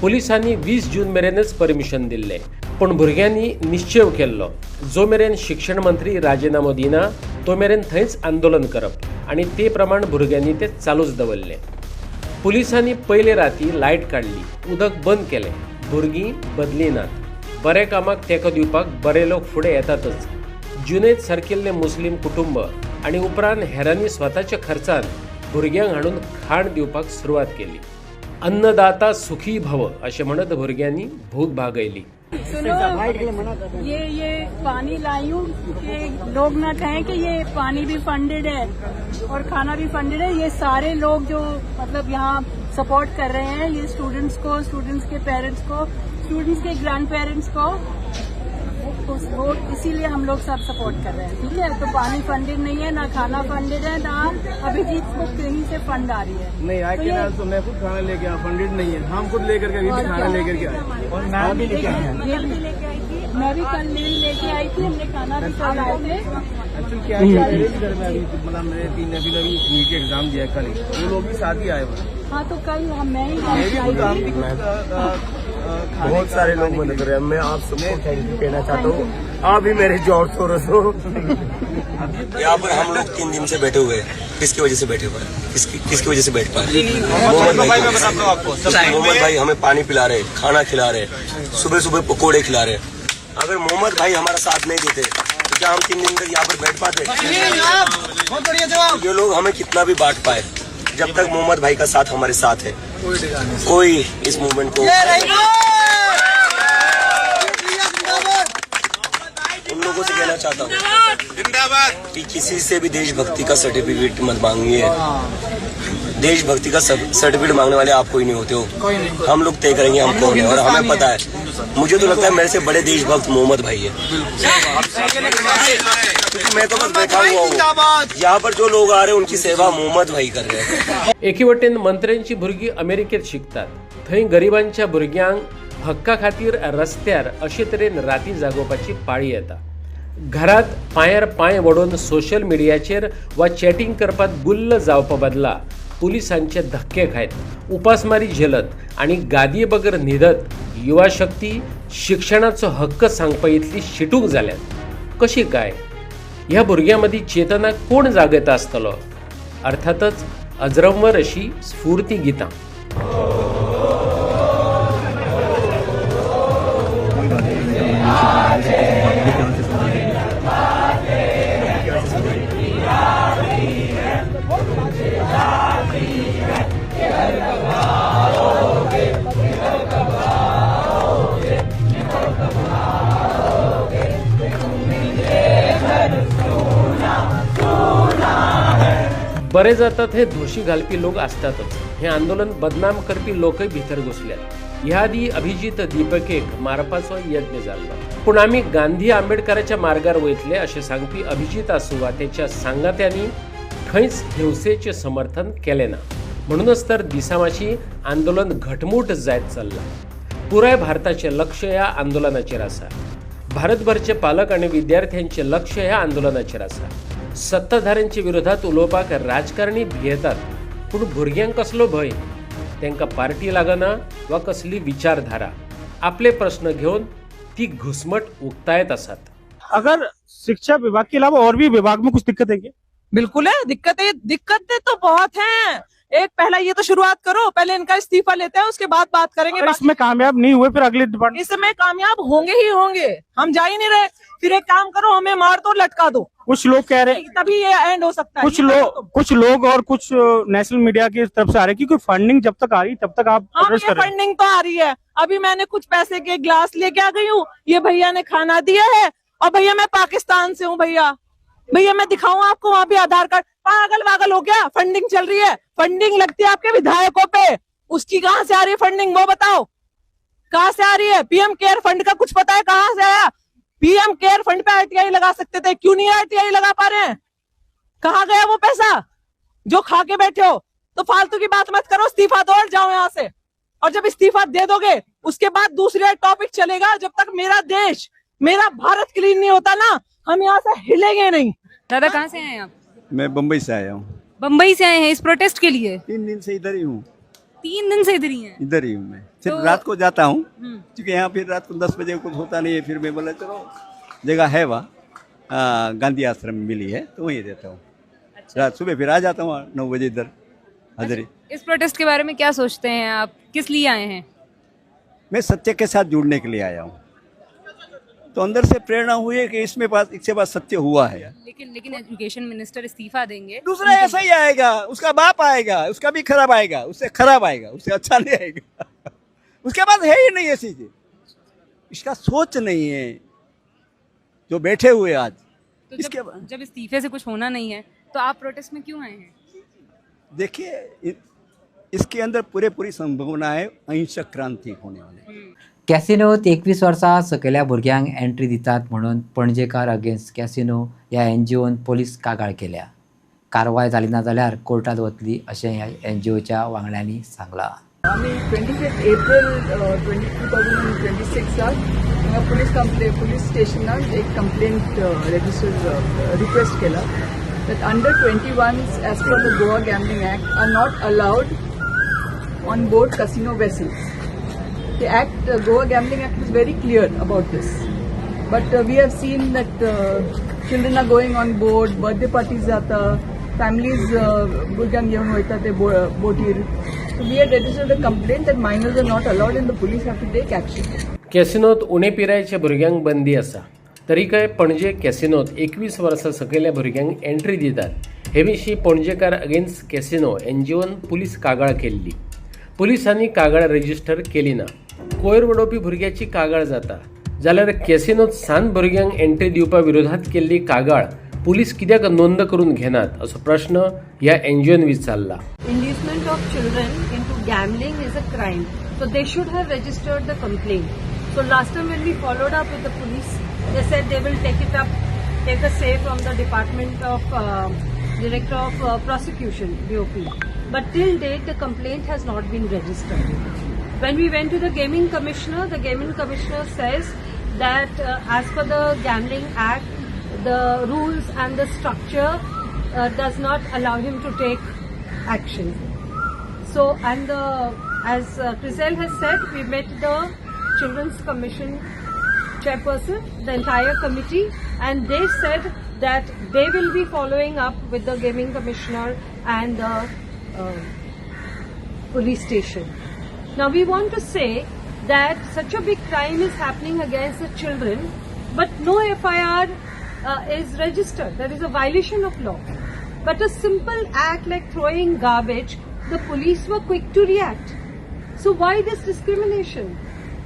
पुलिसांनी 20 जून मेरेनच परमिशन दिल्ले, पण भुरग्यांनी निश्चय केल्लो जो मेरेन शिक्षण मंत्री राजिनामो दिना तो मेरेन थंयच आंदोलन करप, आणि ते प्रमाण भुरग्यांनी ते चालूच दवरले. पुलिसांनी पयले राती लायट काडली, उदक बंद केलें. भुरगीं बदली नात. बरे कामाक तेंको दिवपाक बरे लोक फुडें येतातच. जुनैद सारकिल्ले मुस्लीम कुटुंब आनी उपरांत हेरांनी स्वताच्या खर्चान भुरग्यांक हाडून खाण दिवपाक सुरवात केली. अन्नदाता सुखी भव अशें म्हणत भुरग्यांनी भूक भागयली. ये पानी लाई हूँ कि लोग ना कहें कि ये पानी भी फंडेड है और खाना भी फंडेड है. ये सारे लोग जो मतलब यहाँ सपोर्ट कर रहे हैं, ये स्टूडेंट्स को, स्टूडेंट्स के पेरेंट्स को, स्टूडेंट्स के ग्रैंड पेरेंट्स को, वो इसीलिए हम लोग सब सपोर्ट कर रहे हैं. ठीक है, तो पानी फंडेड नहीं है, ना खाना फंडेड है, ना अभिजीत को कहीं से फंड आ रही है. नहीं आए के नाल तो मैं खुद खाना लेके आया, फंडेड नहीं है. हम खुद लेकर के खाना लेकर के आए और मैं भी लेके आया. ये भी लेके आई थी, मैं भी कल लेके आई थी. हमने खाना भी कल आए थे. एक्चुअली क्या है मेरे भी घर में अभी मतलब मेरे 3 अभी नीट के एग्जाम दिया कल ही, वो लोग भी साथ ही आए हुए. हाँ, तो कल मैं ही हम भी बहुत सारे लोग मदद कर रहे हैं। मैं आप सबको थैंक यू कहना चाहता हूँ। आप भी मेरे जोर शोरों से यहाँ पर हम लोग 3 दिन से बैठे हुए हैं। किसकी वजह से बैठे हुए हैं? किसकी वजह से बैठ पाए? मोहम्मद भाई हमें पानी पिला रहे, खाना खिला रहे, सुबह सुबह पकोड़े खिला रहे। अगर मोहम्मद भाई हमारा साथ नहीं देते तो क्या हम 3 दिन तक यहाँ पर बैठ पाते? ये लोग हमें कितना भी बांट पाए, जब तक मोहम्मद भाई का साथ हमारे साथ है, कोई इस मूवमेंट को उन लोगों से कहना चाहता हूँ कि किसी से भी देशभक्ति का सर्टिफिकेट मत मांगिए। देशभक्ति का सर्टिफिकेट मांगने वाले आप कोई नहीं होते हो। हम लोग तय करेंगे हम कौन है, और हमें पता है। मुझे तो लगता है मेरे से बड़े देशभक्त मोहम्मद भाई है, क्योंकि मैं तो बस बैठा हुआ हूँ। यहाँ पर जो लोग आ रहे हैं उनकी सेवा मोहम्मद भाई कर रहे हैं। एके वटेन मंत्र्यांची भुरगीं अमेरिकेत शिकतात, थंय गरिबांच्या भुरग्यांक हक्का खातीर रस्त्यार अशे तरेन राती जागोवपाची पाळी येता। घरात पांयार पांय वडोवन सोशल मिडियाचेर वा चॅटिंग करपात गुल्ल जावपा बदला पुलिसांचे धक्के खायत, उपासमारी झेलत आणि गादये बगर न्हिदत युवा शक्ती शिक्षणाचो हक्क सांगपा इतली शिटूक जाल्यात। कशी काय? ह्या भुरग्यां मदीं चेतना कोण जागयता आसतलो? अर्थातच अजरंवर अशी स्फूर्ती गितां। बरे जातात हे दोषी घालपी लोक असतातच। हे आंदोलन बदनाम करपी लोकय भितर घुसल्यात। ह्या आधी अभिजित दीपकेक मारपाचो यत्न जाल्लो, पूण आमी गांधी आंबेडकराच्या मार्गार वयतले अशें सांगपी अभिजित आसूं वा तेच्या सांगात्यांनी खंयच हिंसेचें समर्थन केलें ना। म्हणूनच तर दिसामाची आंदोलन घटमूट जायत चल्लां। पुराय भारताचें लक्ष ह्या आंदोलनाचेर आसा। भारतभरचे पालक आनी विद्यार्थ्यांचे लक्ष ह्या आंदोलनाचेर आसा। सत्ताधाऱ्यांच्या विरोधात उलोवपाक राजकारणी भियेतात, पूण भुरग्यांक कसलो भय? तांकां पार्टी लागना वा कसली विचारधारा? आपले प्रश्न घेऊन ती घुसमट उकतायत आसात। अगर शिक्षा विभाग के अलावा और भी विभाग में कुछ दिक्कत है क्या? बिल्कुल है, दिक्कतें तो बहुत हैं। एक पहला ये तो शुरुआत करो, पहले इनका इस्तीफा लेते हैं, उसके बाद बात करेंगे। इसमें कामयाब नहीं हुए फिर अगले डिपार्टमेंट इसमें कामयाब होंगे ही होंगे। हम जा ही नहीं रहे, फिर एक काम करो, हमें मार दो, लटका दो। कुछ लोग कह रहे हैं तभी ये एंड हो सकता है। कुछ लोग और कुछ नेशनल मीडिया की तरफ से आ रहे हैं कि फंडिंग जब तक आ रही तब तक आप प्रोटेस्ट कर रहे हैं। फंडिंग तो आ रही है। अभी मैंने कुछ पैसे के गिलास लेके आ गई हूँ, ये भैया ने खाना दिया है। और भैया मैं पाकिस्तान से हूँ, भैया मैं दिखाऊं आपको वहाँ भी आधार कार्ड। पागल वागल हो गया? फंडिंग चल रही है, फंडिंग लगती है आपके विधायकों पे, उसकी कहाँ से आ रही है फंडिंग? वो बताओ कहाँ से आ रही है? पीएम केयर फंड का कुछ पता है कहाँ से आया? पीएम केयर फंड पे आरटीआई लगा सकते थे, क्यों नहीं आरटीआई लगा पा रहे हैं? कहाँ गया वो पैसा जो खा के बैठे हो? तो फालतू की बात मत करो, इस्तीफा दो और जाओ यहाँ से। और जब इस्तीफा दे दोगे उसके बाद दूसरा टॉपिक चलेगा। जब तक मेरा देश, मेरा भारत क्लीन नहीं होता ना, हम यहाँ से हिलेंगे नहीं। दादा कहाँ से आए आप? मैं बम्बई से आया हूँ। बम्बई से आए हैं इस प्रोटेस्ट के लिए? 3 दिन से इधर ही हूँ। 3 दिन से इधर ही हैं? इधर ही हूँ मैं। सिर्फ रात को जाता हूँ, क्योंकि यहाँ फिर रात को 10 बजे कुछ होता नहीं है। फिर मैं बोला चलो जगह है वहाँ गांधी आश्रम में मिली है तो वहीं रहता हूँ। अच्छा। रात सुबह फिर आ जाता हूँ 9 बजे इधर हाजिरी। इस प्रोटेस्ट के बारे में क्या सोचते हैं आप? किस लिए आए हैं? मैं सत्य के साथ जुड़ने के लिए आया हूँ। तो अंदर से प्रेरणा हुई है कि इसके बाद सत्य हुआ है। लेकिन एजुकेशन मिनिस्टर इस्तीफा देंगे, दूसरा ऐसा ही आएगा, उसका बाप आएगा, उसका भी खराब आएगा, उससे खराब आएगा, उससे अच्छा नहीं आएगा। उसके बाद है ही नहीं ऐसी चीज। इसका सोच नहीं है जो बैठे हुए आज। तो इसके बाद जब इस्तीफे से कुछ होना नहीं है तो आप प्रोटेस्ट में क्यों आए हैं? देखिए इसके अंदर पूरी संभावना है अहिंसक क्रांती होने वाली। कॅसिनोत 21 वर्सां सकयल्या भुरग्यांक एंट्री दितात म्हणून पणजेकार अगेन्स्ट कॅसिनो ह्या NGOन पोलीस कागाळ केल्या। कारवाय जाली ना जाल्यार कोर्टात वतली अशें ह्या NGOच्या वांगड्यांनी सांगलां। आम्ही 25 एप्रिल 2026 पुलिस स्टेशनात एक कंप्लेंट रजिस्टर रिक्वेस्ट केला that under 21s as per the Goa Gambling Act are not allowed on board casino vessels. The act, Goa Gambling Act, is very clear about this. But we have seen that children are going on board, birthday parties jata, families भुरग्यांक घेवन वयता ते बोटीर. So we had registered a complaint that minors are not allowed and the police have to take action. कॅसिनोत उणे पिरायेच्या भुरग्यांक बंदी आसा. तरीकय पणजे कॅसिनोत 21 वर्सां सकयल्या भुरग्यांक एंट्री दितात. हे विशीं पणजेकार अगेन्स्ट कॅसिनो NGOन पुलीस कागाळ केल्ली. पुलिसांनी कागाळ रजिस्टर केली ना. कोयर उडोवपी भुरग्याची कागाळ जाता जाल्यार कॅसिनोत सात भुरग्यांक एंट्री दिवपा विरोधात केल्ली कागाळ पुलीस कित्याक नोंद करून घेनात असो प्रश्न ह्या NGOन विचारला. Inducement of children into gambling is a crime, so they should have registered the complaint. So last time when we followed up with the police, they said they will take it up, take a say from the Department of Director of Prosecution, DOP. But till date, the complaint has not been registered. When we went to the Gaming Commissioner says that as per the Gambling Act, the rules and the structure does not allow him to take action. So, and as Crizel has said, we met the Children's Commission chairperson, the entire committee, and they said that they will be following up with the Gaming Commissioner and the police station. Now we want to say that such a big crime is happening against the children, but no FIR is registered. There is a violation of law. But a simple act like throwing garbage, the police were quick to react. So why this discrimination?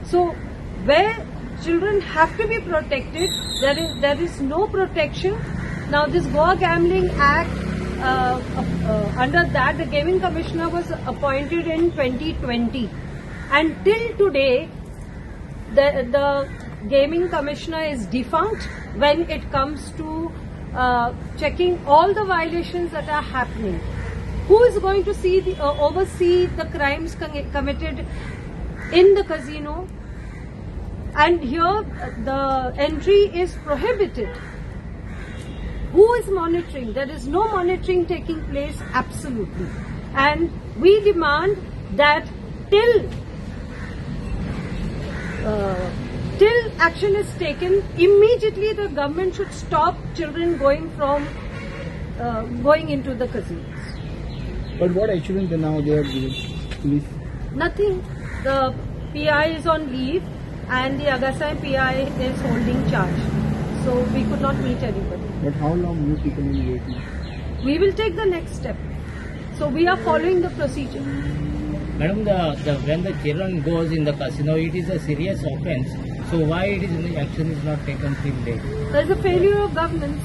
So where children have to be protected, there is no protection. Now this Goa Gambling Act, under that the Gaming Commissioner was appointed in 2020, and till today the Gaming Commissioner is defunct when it comes to checking all the violations that are happening. Who is going to see oversee the crimes committed in the casino? And here the entry is prohibited. Who is monitoring? There is no monitoring taking place, absolutely. And we demand that till action is taken, immediately the government should stop children going into the casinos. But what assurance now they are giving police? Nothing. The PI is on leave and the Agasai PI is holding charge. So we could not meet anybody. But how long you people will wait? We will take the next step. So we are following the procedure. Madam, when the children goes in the casino, it is a serious offence. So why action is not taken till date? There is a failure of governance,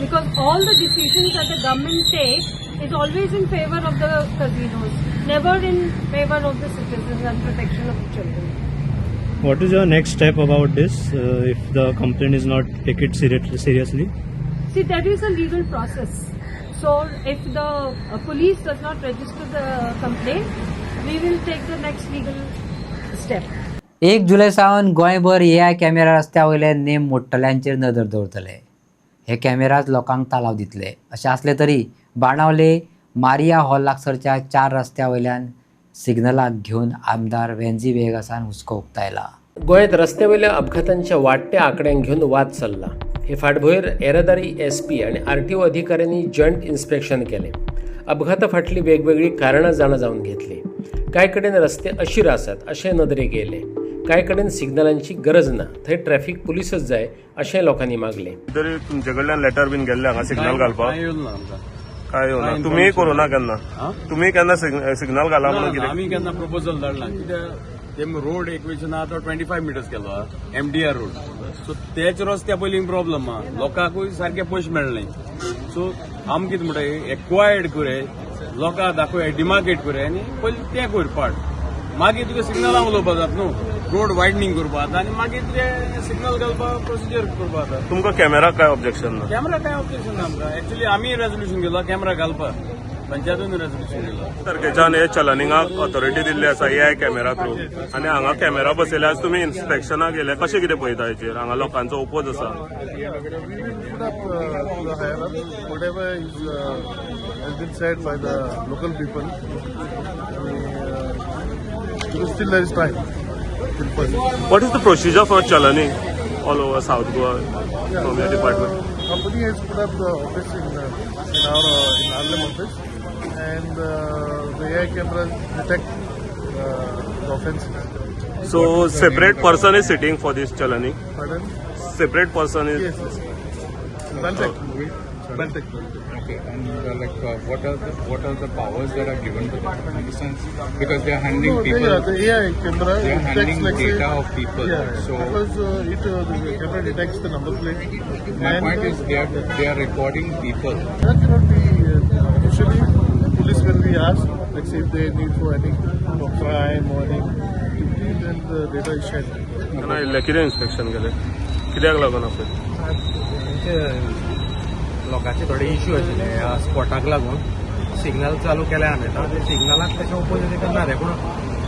because all the decisions that the government takes is always in favor of the casinos, never in favor of the citizens and protection of the children. What is your next step about this if the complaint is not taken seriously? See, that is a legal process. So if the police does not register the complaint, we will take the next legal step. 1 जुलै सावन गोंयभर AI camera रस्त्या वयले name मोडटल्यांचेर नदर दवरतले. हे cameras लोकांक तालाव दितले. अशें आसले तरी बाणावले मारिया हॉल लागसरच्या 4 रस्त्या वयल्यान सिग्नलाक घेवन आमदार वेंजी वेगासान हुस्को उक्तायला. गोंयांत रस्त्या वयल्या अपघातांच्या वाडट्या आंकड्यांक घेवन वाद चल्ला. हे फाटभुंयेर येरादारी SP आनी RTO अधिकाऱ्यांनी जॉयंट इन्स्पेक्शन केलें. अपघाता फाटली वेगवेगळी कारणां जाणून घेतली. कांय कडेन रस्ते अशीर आसात अशें नदरेक येयलें. कांय कडेन सिग्नलांची गरज ना, थंय ट्रॅफिक पुलीसच जाय अशें लोकांनी मागलें. तरी तुमचे कडल्यान लेटर बीन गेल्ले हांगा सिग्नल घालपाक काय येवना. तुमी करूना केन्ना? तुमी केन्ना सिग्नल घाला म्हणून कितें? आमी केन्ना प्रपोजल धाडला कित्याक ते रोड एक्वेशन आहा तो 25 मिटर्स केलो MDR रोड. सो तेच रस्त्या पयलीं प्रॉब्लम आहा, लोकांकूय सारके पयशे मेळनाय. सो आम कितें म्हणटा एक्वायर्ड करे, लोकांक दाखोय डिमार्केट करे आनी पयलीं तें कर पार्ट. मागीर तुका सिग्नलां उलोवपाक जाता न्हू, रोड वायडनींग करपाक जाता आनी मागीर तुजें सिग्नल घालपाक प्रोसिजर करपाक जाता. तुमकां कॅमेरा काय ऑब्जेक्शन ना? कॅमेरा काय ऑब्जेक्शन ना आमकां. एक्चुअली आमी रेजोल्युशन केलो कॅमेरा घालपाक, पंचायतीन रेजोल्युशन केलो. तारखेच्यान हे चलनिंगाक ऑथॉरिटी दिल्ली आसा AI कॅमेरा थ्रू, आनी हांगा कॅमेरा बसयले आज तुमी इन्स्पेक्शनाक गेले. कशें कितें पळयता हेचेर? हांगा लोकांचो ओपोज आसा. Whatever has been said by the local people, still there is time. What is the procedure for chalaning all over South Goa from your department? Company has put up the office in Harlem office, and the AI cameras detect the offences. So separate person is sitting for this chalaning? Pardon? Separate person is... Yes. Baltic. Okay, and what are the powers that are given to them? In the sense, because they are handling people. Yeah, the AI camera they are handling detects, like, data of people. Yeah, So because the camera detects the number plate. my point is they are recording people. That cannot be officially. Police will be asked, like say if they need for any crime or any activity, then the data is shared. कितें inspection केलें कित्याक लागून आपले लोकांचे थोडे issue आशिल्ले ह्या स्पॉटाक लागून सिग्नल चालू केल्या हांवें ते सिग्नलाक तशें ओपोजीट करना रे पूण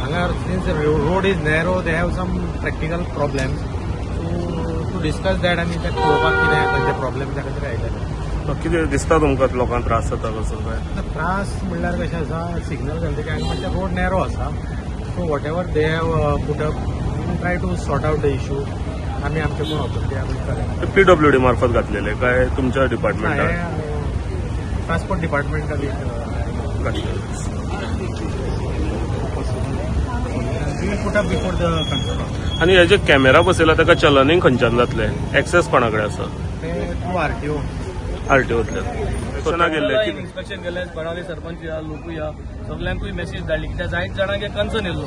हांगा since road is narrow they have some practical problems so to discuss that आनी ते पळोवपाक कितें खंयचे प्रॉब्लेम त्या खातीर आयिल्ले कितें दिसता तुमकां लोकांक त्रास जाता कसो काय त्रास म्हणल्यार कशें आसा सिग्नल घालतकीर हांगा मातशें रोड नॅरो आसा so whatever they have put up try to sort out the issue आमी आमचे कोण ऑफिस आमी करेक्ट PWD मार्फत घातलेले काय तुमच्या डिपार्टमेंटान ट्रान्सपोर्ट डिपार्टमेंटान put up before the concern आनी हे जे कॅमेरा बसयला ताका चलनींग खंयच्यान जातले एक्सेस कोणा कडेन आसा ते थ्रू आरटीओतल्यान गेल्ले इन्स्पेक्शन केले बाणावले सरपंच या लोक या सगळ्यांकूय मेसेज धाडली कित्याक जायत जाणांक कन्सर्न येयलो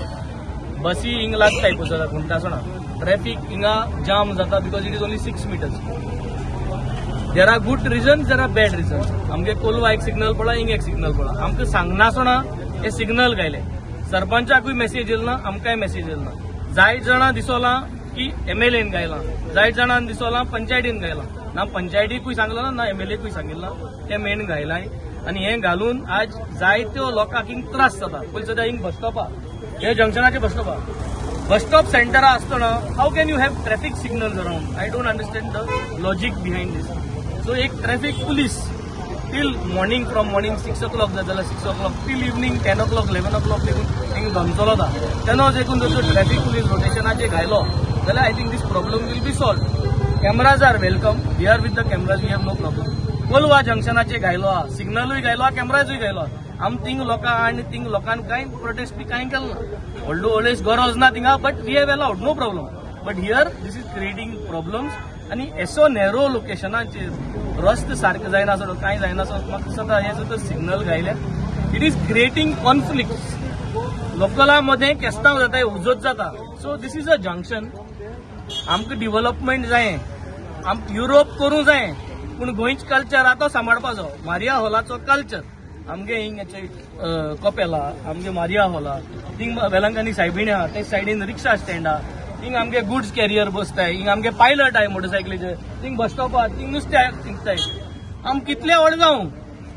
बसी हिंग लागताय पळय पूण तासोना ट्रॅफिक हिंगा जाम जाता because it is only 6 meters. There are good reasons there are bad reasons आमगे कोलवा एक सिग्नल पडला हिंग एक सिग्नल पडला आमकां सांगनासोना हे सिग्नल घायले सरपंचाकूय मेसेज येयल ना आमकांय मेसेज येयल ना जायत जाणां दिसोला की MLAन घायला जायत जाणां दिसोला पंचायतीन घायला ना पंचायतीकूय सांगला ना MLAकूय सांगिल्ला ते मेन घायलाय आनी हें घालून आज जायत्यो लोकांक हिंग त्रास जाता पयलीं सद्या हिंग बस स्टॉपा हे जंक्शनाचे बस स्टॉपा बस स्टॉप सेंटरा आसतना how can you have traffic signals around I don't understand the logic behind this so एक traffic police till morning from morning 6 o'clock जाल्यार 6 o'clock till evening 10 o'clock 11 o'clock देखून थिंग धमचलो जाता तेन्ना देखून जर ट्रॅफिक पुलीस रोटेशनाचे घायलो जाल्यार I think this problem will be solve cameras are welcome we are with the cameras we have no problem Colva जंक्शनाचे घायलो हा सिग्नलूय घायलो हा कॅमेराजूय घायलो आम तींग लोकां आनी तींग लोकांक कांय प्रोटेस्ट बी कांय केलो ना ऑलवेज गरज ना थिंगा but we have allowed no problem but here this is creating problems आनी एसो नॅरो लोकेशनाचेर रस्ते सारके जायना सो कांय जायना सो म्हाका दिसता हे सुद्दां सिग्नल घायल्या इट इज क्रिएटिंग कॉन्फ्लिक्ट लोकला मदें केस्तांव जाता उजत जाता so this is a junction आमकां डिव्हलपमेंट जाय आमकां युरोप करूं जाय पूण गोंयच कल्चर आतां सांबाळपाचो मारिया हॉलाचो कल्चर आमगे हिंगाचे कपेला आमगे मारिया हॉला थिंग वेलंकानी सायबिण्या ते सायडीन रिक्षा स्टँड आहा थिंग आमगे गुड्स कॅरियर बसताय हिंग आमगे पायलट आहाय मोटरसायकलीचे थिंग बस स्टॉप आहा थिंग नुस्त्याक थिंगताय आम कितले व्हड जावं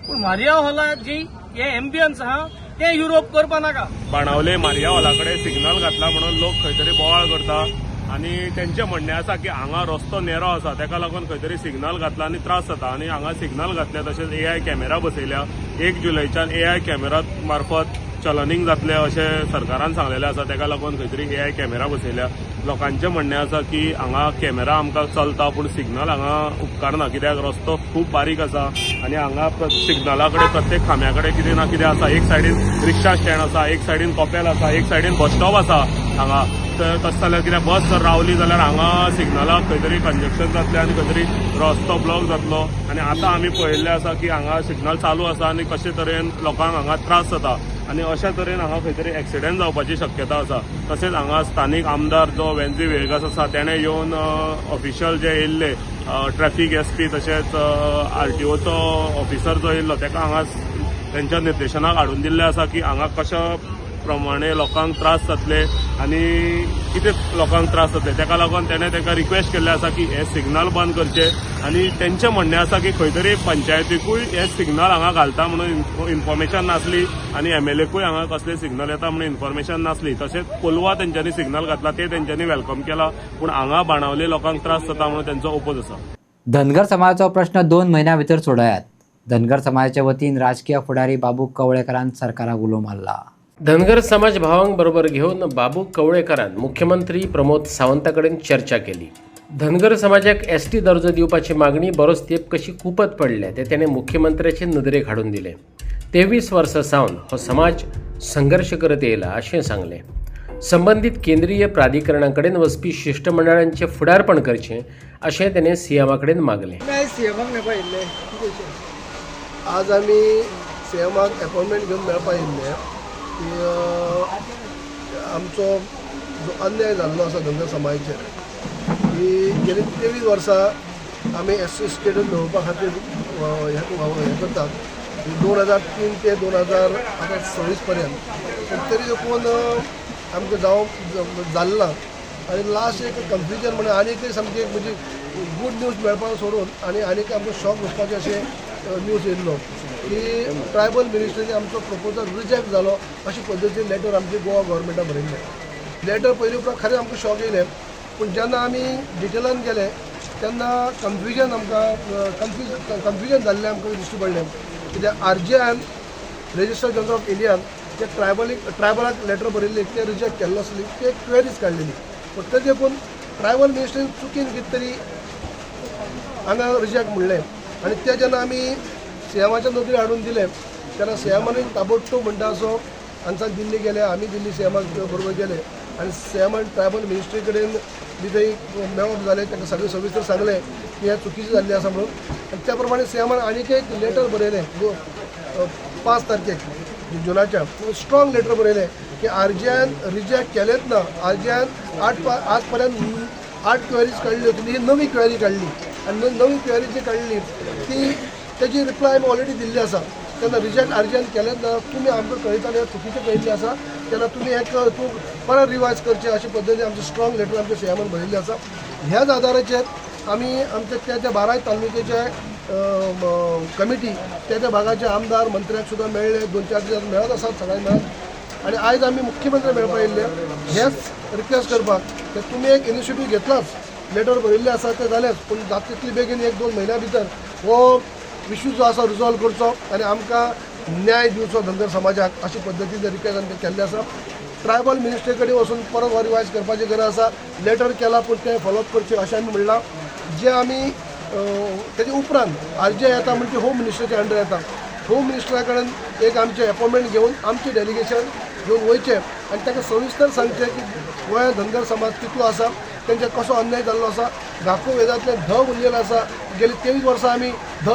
पूण मारिया हॉला जी हे एम्बियन्स आहा ते युरोप करपा नाका बाणावले मारिया हॉला कडेन सिग्नल घातला म्हणून लोक खंय तरी बोवाळ करता आनी तेंचे म्हणणें आसा की हांगा रस्तो नेरो आसा तेका लागून खंय तरी सिग्नल घातला आनी त्रास जाता आनी हांगा सिग्नल घातले तशेंच AI कॅमेरा बसयल्या 1 जुलयच्यान AI कॅमेरा मार्फत चलनींग जातले अशें सरकारान सांगलेलें आसा तेका लागून खंय तरी AI कॅमेरा बसयल्या लोकांचें म्हणणें आसा की हांगा कॅमेरा आमकां चलता पूण सिग्नल हांगा उपकारना कित्याक रस्तो खूब बारीक आसा आनी हांगा सिग्नला कडेन प्रत्येक खांब्या कडेन कितें ना कितें आसा एक सायडीन रिक्षा स्टँड आसा एक सायडीन कॉपेल आसा एक सायडीन बस स्टॉप आसा हांगा तशें जाल्यार कितें बस जर रावली जाल्यार हांगा सिग्नलाक खंय तरी कंजक्शन जातलें आनी खंय तरी रस्तो ब्लॉक जातलो आनी आतां आमी पळयल्लें आसा की हांगा सिग्नल चालू आसा आनी कशे तरेन लोकांक हांगा त्रास जाता आनी अशा तरेन हांगा खंय तरी एक्सिडेंट जावपाची शक्यता आसा तशेंच हांगा स्थानीक आमदार जो वेन्झी वेळगास आसा तेणें येवन ऑफिशियल जे येयल्ले ट्रॅफिक SP तशेंच RTOचो ऑफिसर जो येयल्लो तेका हांगा तेंच्या निर्देशनाक हाडून दिल्लें आसा की हांगा कशा प्रमाणे लोकांक त्रास जातले आनी कितें लोकांक त्रास जातले तेका लागून तेणें तांकां रिक्वेस्ट केल्लें आसा की हे सिग्नल बंद करचे आनी तेंचें म्हणणें आसा की खंय तरी पंचायतीकूय हे सिग्नल हांगा घालता म्हणून इन्फॉर्मेशन नासली आनी MLAकूय हांगा कसले सिग्नल येता म्हणून इन्फॉर्मेशन नासली तशेंच कोलवा तेंच्यांनी सिग्नल घातला ते तेंच्यांनी वेलकम केला पूण हांगा बाणावले लोकांक त्रास जाता म्हणून तेंचो ओपोज आसा धनगर समाजाचो प्रश्न 2 महिन्या भितर सोडयात धनगर समाजाच्या वतीन राजकीय फुडारी बाबू कवळेकरान सरकाराक उलो मारला धनगर समाज भावांबरोबर घेऊन बाबू कवळेकरान मुख्यमंत्री प्रमोद सावंता कडेन चर्चा केली. धनगर समाजाक एसटी दर्जो दिवपाची मागणी बरोच तेंप कशी कुपत पडल्या ते त्याने मुख्यमंत्र्याचे नदरेक हाडून दिले. 23 वर्सां सावन हो समाज संघर्ष करत येयला अशें सांगले. संबंधित केंद्रीय प्राधिकरणा कडेन वचपी शिष्टमंडळांचे फुडारपण करचें अशें ताणें सीएमा कडेन मागलें. आज आमी सीएमाक अपॉइंटमेंट घेवन मेळपा येयल्ले की आमचो जो अन्याय जाल्लो आसा धनगर समाजाचेर की गेली 23 वर्सां आमी एससी स्टेटस मेळोवपा खातीर हे करतात 2003 ते 2026 पर्यंत. तरी देखून आमकां जाल्लो ना आनी लास्ट एक कन्फ्युजन म्हणून आनीक सामकी म्हणजे गूड न्यूज मेळपाक सोडून आनीक आमकां शॉक वचपाचें अशें न्यूज येयल्लो की ट्रायबल मिनिस्ट्रीने आमचो प्रपोजल रिजेक्ट जालो अशे पद्दतीन लेटर आमचे गोवा गव्हर्मेंटान बरयल्लें. लेटर पयलीं उपरांत खरें आमकां शॉक येयलें, पूण जेन्ना आमी डिटेलान गेले तेन्ना कन्फ्युजन कन्फ्युजन जाल्लें आमकां दिश्टी पडलें. कित्याक RJN register general of Indian ते ट्रायबलाक लेटर बरयल्ली ते रिजेक्ट केल्लो आसली, ते क्वेरीज काडलेली. पूण तेजे देखून ट्रायबल मिनिस्ट्रीन चुकीन कितें तरी हांगा रिजेक्ट म्हणलें आनी ते जेन्ना आमी सीएमाच्या नदरेक हाडून दिले तेन्ना सीएमान ताबडतोब म्हणटा असो हांगसान दिल्ली गेले, आमी दिल्ली सीएमा बरोबर गेले आनी सीएमान ट्रायबल मिनिस्ट्री कडेन बी थंय मेळप जालें. ताका सगळें सविस्तर सांगलें की हें चुकीचें जाल्लें आसा म्हणून. आनी त्या प्रमाणे सीएमान आनीक एक लेटर बरयलें 5 तारखेक जुनाच्या स्ट्रॉंग लेटर बरयलें की RJN रिजेक्ट केलेंच ना. RJN आज पर्यंत 8 क्वेरीज काडल्यो, ही नवी क्वेरी काडली आनी नवी क्वेरी जी काडली ती तेजी रिप्लाय आमी ऑलरेडी दिल्ली आसा. तेन्ना रिजेक्ट RJN केलेंच ना, तुमी आमकां कळयताले चुकीचें कळिल्लें आसा तेन्ना तुमी एक तूं परत रिवायज करचें अशे पद्दतीन आमचें स्ट्रॉंग लेटर आमच्या सीएमान बरयल्लें आसा. ह्याच आदाराचेर आमी आमच्या त्या बाराय तालुक्याचे कमिटी त्या भागाचे आमदार मंत्र्याक सुद्दां मेळ्ळे, 2-4 दीस मेळत आसात सगळ्यांक मेळत. आनी आयज आमी मुख्यमंत्री मेळपा येयल्ले हेच रिक्वेस्ट करपाक की तुमी एक इनिशिएटीव घेतलाच, लेटर बरयल्लें आसा तें जालेंच, पूण जाता तितली बेगीन 1-2 म्हयन्या भितर हो इश्यू जो आसा रिजॉल्व करचो आनी आमकां न्याय दिवचो धनगर समाजाक अशे पद्दतीन रिक्वेस्ट आमकां केल्लें आसा. ट्रायबल मिनिस्ट्री कडेन वचून परत हो रिवायज करपाची गरज आसा. लेटर केला पूण तें फॉलोअप करचें अशें आमी म्हणलां. जे आमी तेजे उपरांत RJ येता म्हणजे होम मिनिस्टराच्या अंडर येता. होम मिनिस्टरा कडेन एक आमचें अपॉइंटमेंट घेवन आमचें डेलिगेशन घेवन वयचें आनी ताका सविस्तर सांगचें की गोंयांत धनगर समाज कितलो आसा, तेंचेर कसो अन्याय जाल्लो आसा. घाको वेदांतले उरलेलो आसा. गेली 23 वर्सां आमी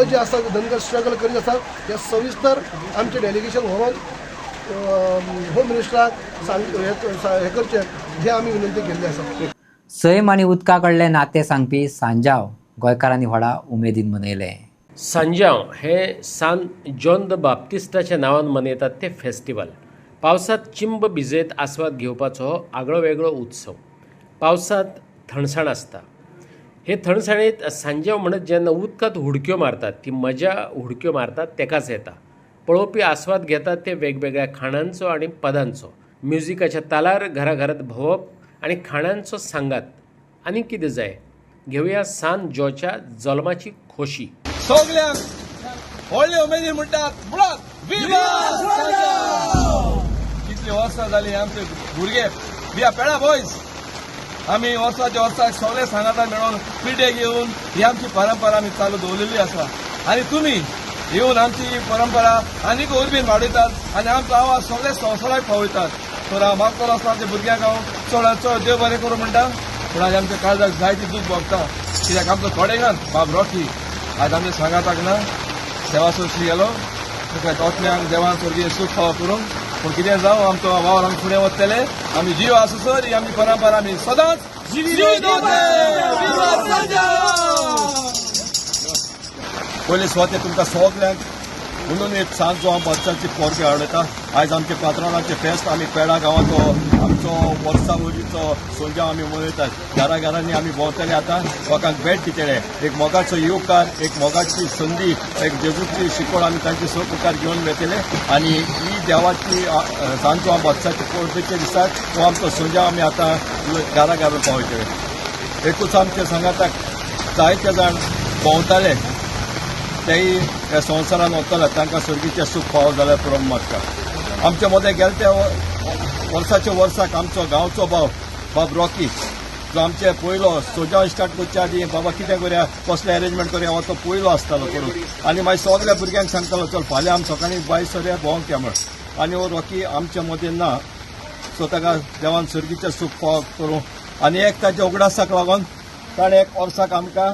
जे आसा धनगर स्ट्रगल करीत आसात. हे सविस्तर आमचें डेलिगेशन व्हरून होम मिनिस्टराक हे करचें हे आमी विनंती केल्ली आसा. सैम आनी उदका कडले नाते सांगपी सांजाव गोंयकारांनी व्हडा उमेदीन मनयले. सांजाव हे सान जॉन द बाप्तिस्टाच्या नांवान मनयतात ते फेस्टिवल. पावसात चिंब भिजयत आस्वाद घेवपाचो हो आगळो वेगळो उत्सव. पावसात थंडसाण आसता. हे थंडसाणेंत सांजाव म्हणत जेन्ना उदकांत हुडक्यो मारतात ती मजा हुडक्यो मारतात तेकाच येता. पळोवपी आस्वाद घेतात ते वेगवेगळ्या खाणांचो आनी पदांचो. म्युजिकाच्या तालार घराघरात भोंवप आनी खाणांचो सांगात. आनी कितें जाय घेवया सान जॉच्या जल्माची खोशी. सगल्यांक व्हडले उमेदीन म्हणटात मुळात कितली वर्सां जाली आमचे भुरगे बिया पेडा बॉयज आमी वर्साच्या वर्साक सगळे सांगाता मेळून पिड्डे घेवन ही आमची परंपरा आमी चालू दवरलेली आसा. आनी तुमी येवन आमची परंपरा आनीक उर्बीन वाडयतात आनी आमचो आवाज सगळे संवसाराक पावयतात. तर हांव मागतलो आसता भुरग्यांक हांव चड चड देव बरें करूं म्हणटा. पूण आज आमच्या काळजाक जायती दूख भोगता. कित्याक आमचो थोडेगान बाब रॉकी आज आमच्या सांगाताक ना सेवा सोंसली गेलो. तोतल्यांक देवान स्वर्गीय सूख फावो करूंक. पूण कितें जावं आमचो वावर आमी फुडें वतले. आमी जीव आससर ही आमची परंपरा आमी सदांच पयलीं स्वते तुमकां सगल्यांक म्हणून एक सांजचो हांव बच्चांची पोरके हाडयता. आयज आमचे पात्रांवांचे फेस्त आमी पेडा गांवांचो आमचो वर्सां वयलीचो संजाव आमी मनयतात. घराघरांनी आमी भोंवतले आतां लोकांक भेट दितले. एक मोगाचो येवकार, एक मोगाची संदी, एक जेजूची शिकवण आमी तांचे सहकार घेवन वेतले आनी ही देवाची सांजचो हांव बच्चाचे पोरकेचे दिसाक हो आमचो संजाव आमी आतां घराघरांत पावयतले. एकूच आमचे सांगाताक जायते जाण भोंवताले तेय ह्या संवसारान वतले तांकां सर्गीचें सूख फावो जाल्यार पुरो मागता. आमच्या मदें गेले त्या वर्साच्या वर्साक आमचो गांवचो बाब रॉकी जो आमचे पयलो सोजावन स्टार्ट करच्या आदी बाबा कितें करया कसलें अरेंजमेंट करया हो तो पयलो आसतालो करून आनी मागीर सगळ्या भुरग्यांक सांगतालो चल फाल्यां आमी सकाळीं बाय सर भोंवंक या म्हण आनी हो रॉकी आमच्या मदें ना सो ताका देवान सर्गीचें सूख फावो करूं आनी एक ताच्या उगडासाक लागून ताणें एक वर्साक आमकां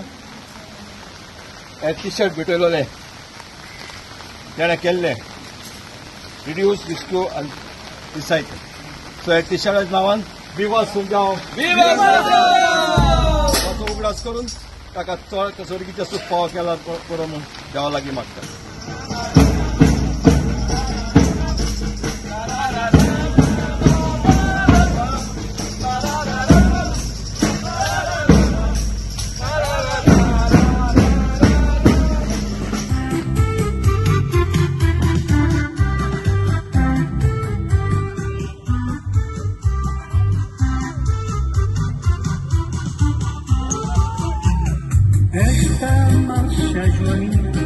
टी शर्ट भेटयलोले ताणें केल्ले रिड्यूस रिस्क्यू आनी रिसायकल सो ह्या टी शर्टाच्या नांवान विवा सुंजाव ताचो उगडास करून ताका चड सर्गीचें सूख फावो केला करून म्हूण देवा लागीं मागता. Esta marcha joanina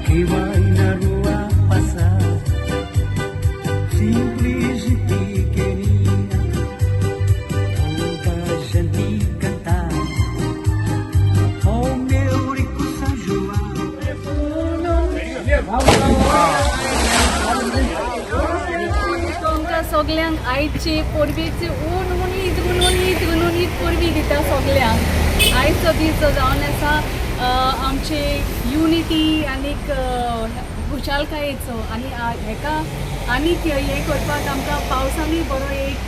que vai na rua passar, simples e pequenina, toda a gente cantar. Oh meu rico São João, तुमकां सगल्यांक आयचे पोरबेचे उणीत पोरबी दिता सगल्यांक. आयचो दीस जो जावन आसा आमचे युनिटी आनीक खुशालकायेचो आनी हेका आनीक हे करपाक आमकां पावसांनी बरो एक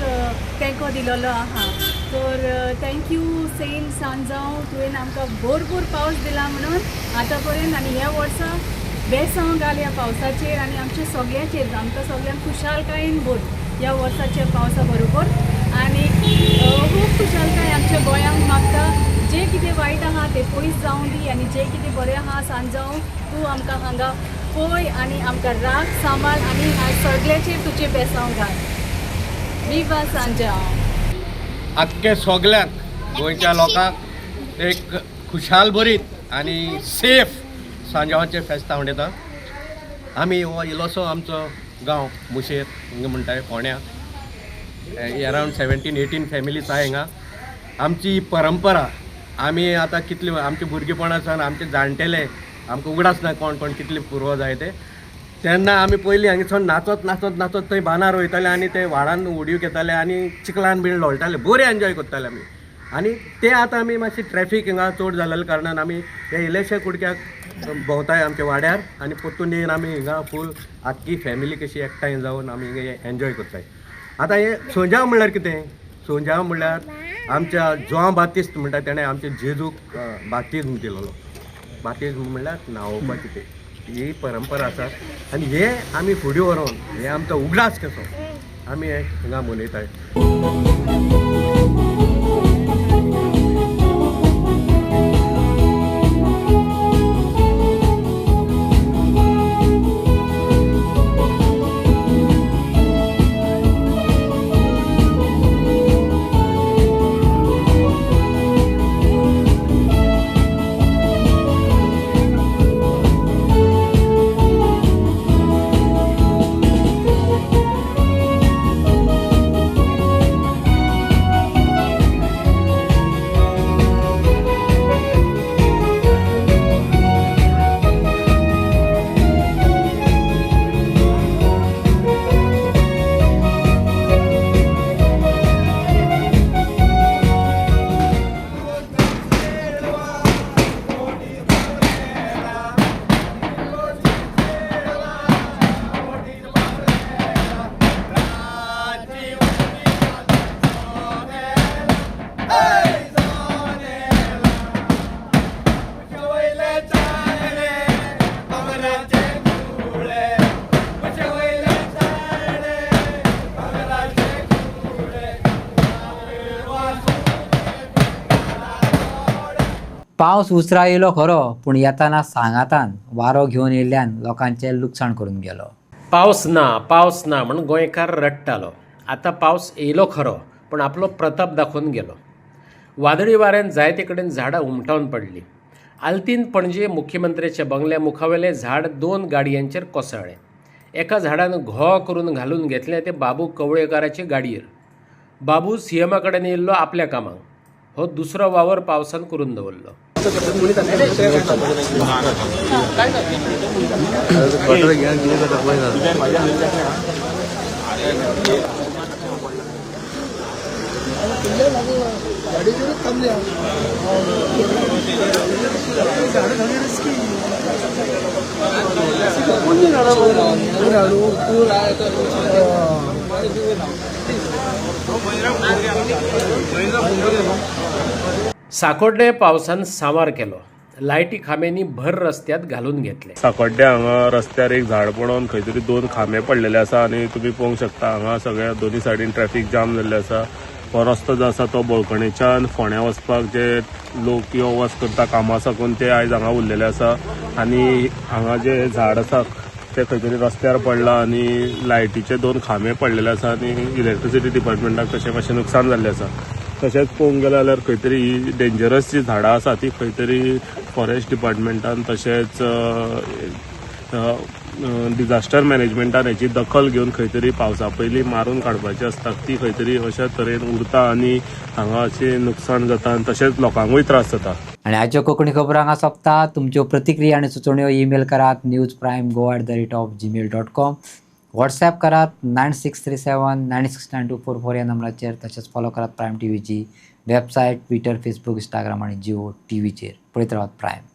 तेंको दिलेलो आहा. तर थँक्यू सेंट सांजांव तुवें आमकां भरपूर पावस दिला म्हणून आतां पर्यंत आनी ह्या वर्सा बेसांव घाल ह्या पावसाचेर आनी आमच्या सगळ्यांचेर आमकां सगळ्यांक खुशालकायेन भर ह्या वर्साच्या पावसा बरोबर आनी खूब खुशालकाय आमच्या गोंयांक मागता. जे कितें वायट आहा तें पयस जावं दी आनी जे कितें बरें आहा सांजांव तूं आमकां हांगा पळय आनी आमकां राख सांबाळ आनी सगळ्याचेर तुजें बेसांव घाल. विवा सांजांव. आख्खे सगळ्यांक गोंयच्या लोकांक एक खुशाल भरीत आनी सेफ सांजावाचें फेस्त उडयता. आमी हो इल्लोसो आमचो गांव मुशेर हिंगा म्हणटाय फोण्या अरावंड 17-18 फॅमिलीज आहा हिंगा. आमची ही परंपरा आमी आतां कितले आमचे भुरगेपणासान आमचे जाणटेले आमकां उगडास ना कोण कितले पुर्वज जाय तेन्ना आमी पयलीं हांगेसून नाचत थंय बांदार वयताले आनी ते व्हाळान उडयो घेताले आनी चिखलान बीन लोळटाले बरें एन्जॉय करताले आमी. आनी ते आतां आमी मातशी ट्रॅफीक हिंगा चड जाल्ल्या कारणान आमी हे इल्लेशे कुडक्याक भोंवताय आमच्या वाड्यार आनी परतून येवन आमी हिंगा फूल आख्खी फॅमिली कशी एकठांय जावन आमी हिंगा एन्जॉय करताय. आतां हे सोंजाव म्हणल्यार कितें? सोंजाव म्हणल्यार आमच्या जोआ बातिस्त म्हणटा तेणें आमच्या जेजूक बातिज्म दिलोलो. बातिज्म म्हणल्यार न्हावोवपाचें तें ही परंपरा आसा आनी हे आमी फुडें व्हरोन हे आमचो उगडास कसो आमी हे हिंगा मनयताय. पावस उसरा येयलो खरो पूण येताना सांगातान वारो घेवन येयल्ल्यान लोकांचें लुकसाण करून गेलो. पावस ना म्हणून गोंयकार रडटालो. आतां पावस येयलो खरो पूण आपलो प्रताप दाखोवन गेलो. वादळी वाऱ्यान जायते कडेन झाडां उमटावन पडलीं. आल्तीन पणजे मुख्यमंत्र्याच्या बंगल्या मुखावेलें झाड 2 गाडयांचेर कोसळ्ळें. एका झाडान घो करून घालून घेतले ते बाबू कवळेकाराचे गाडयेर. बाबू सीएमा कडेन येयल्लो आपल्या कामाक. हो दुसरो वावर पावसान करून दवरलो. साकोड्डे पावसान सांवार केलो. लायटी खांब्यांनी भर रस्त्यात घालून घेतले. साकोड्ड्या हांगा रस्त्यार एक झाड पडून खंय तरी 2 खांबे पडलेले आसा आनी तुमी पळोवंक शकता हांगा सगळ्या दोनी सायडीन ट्रॅफिक जाम जाल्ले आसा. हो रस्तो जो आसा तो बोळकणेच्यान फोंड्या वचपाक जे लोक यो वच करता कामां साकून ते आयज हांगा उरलेले आसा आनी हांगा जे झाड आसा ते खंय तरी रस्त्यार पडला आनी लायटीचे 2 खांबे पडलेले आसा आनी इलेक्ट्रिसिटी डिपार्टमेंटाक तशें मातशें नुकसान जाल्लें आसा. तशेंच पळोवंक गेलें जाल्यार खंय तरी ही डेंजरस जी झाडां आसा ती खंय तरी फॉरेस्ट डिपार्टमेंटान तशेंच डिजास्टर मॅनेजमेंटान हेची दखल घेवन खंय तरी पावसा पयलीं मारून काडपाची आसता ती खंय तरी अशा तरेन उरता आनी हांगा अशें नुकसाण जाता आनी तशेंच लोकांकूय त्रास जाता. आणि आजच्यो कोंकणी खबरो हांगा सोंपता. तुमच्यो प्रतिक्रिया आनी सुचोवण्यो ईमेल करात newsprimegoa@gmail.com. व्हॉट्सॲप करात 9637 969244 ह्या नंबराचेर. तशेंच फॉलो करात प्रायम टीव्हीची वेबसायट, ट्विटर, फेसबूक, इंस्टाग्राम आणि जिओ टीव्हीचेर. पळयत रावात प्रायम.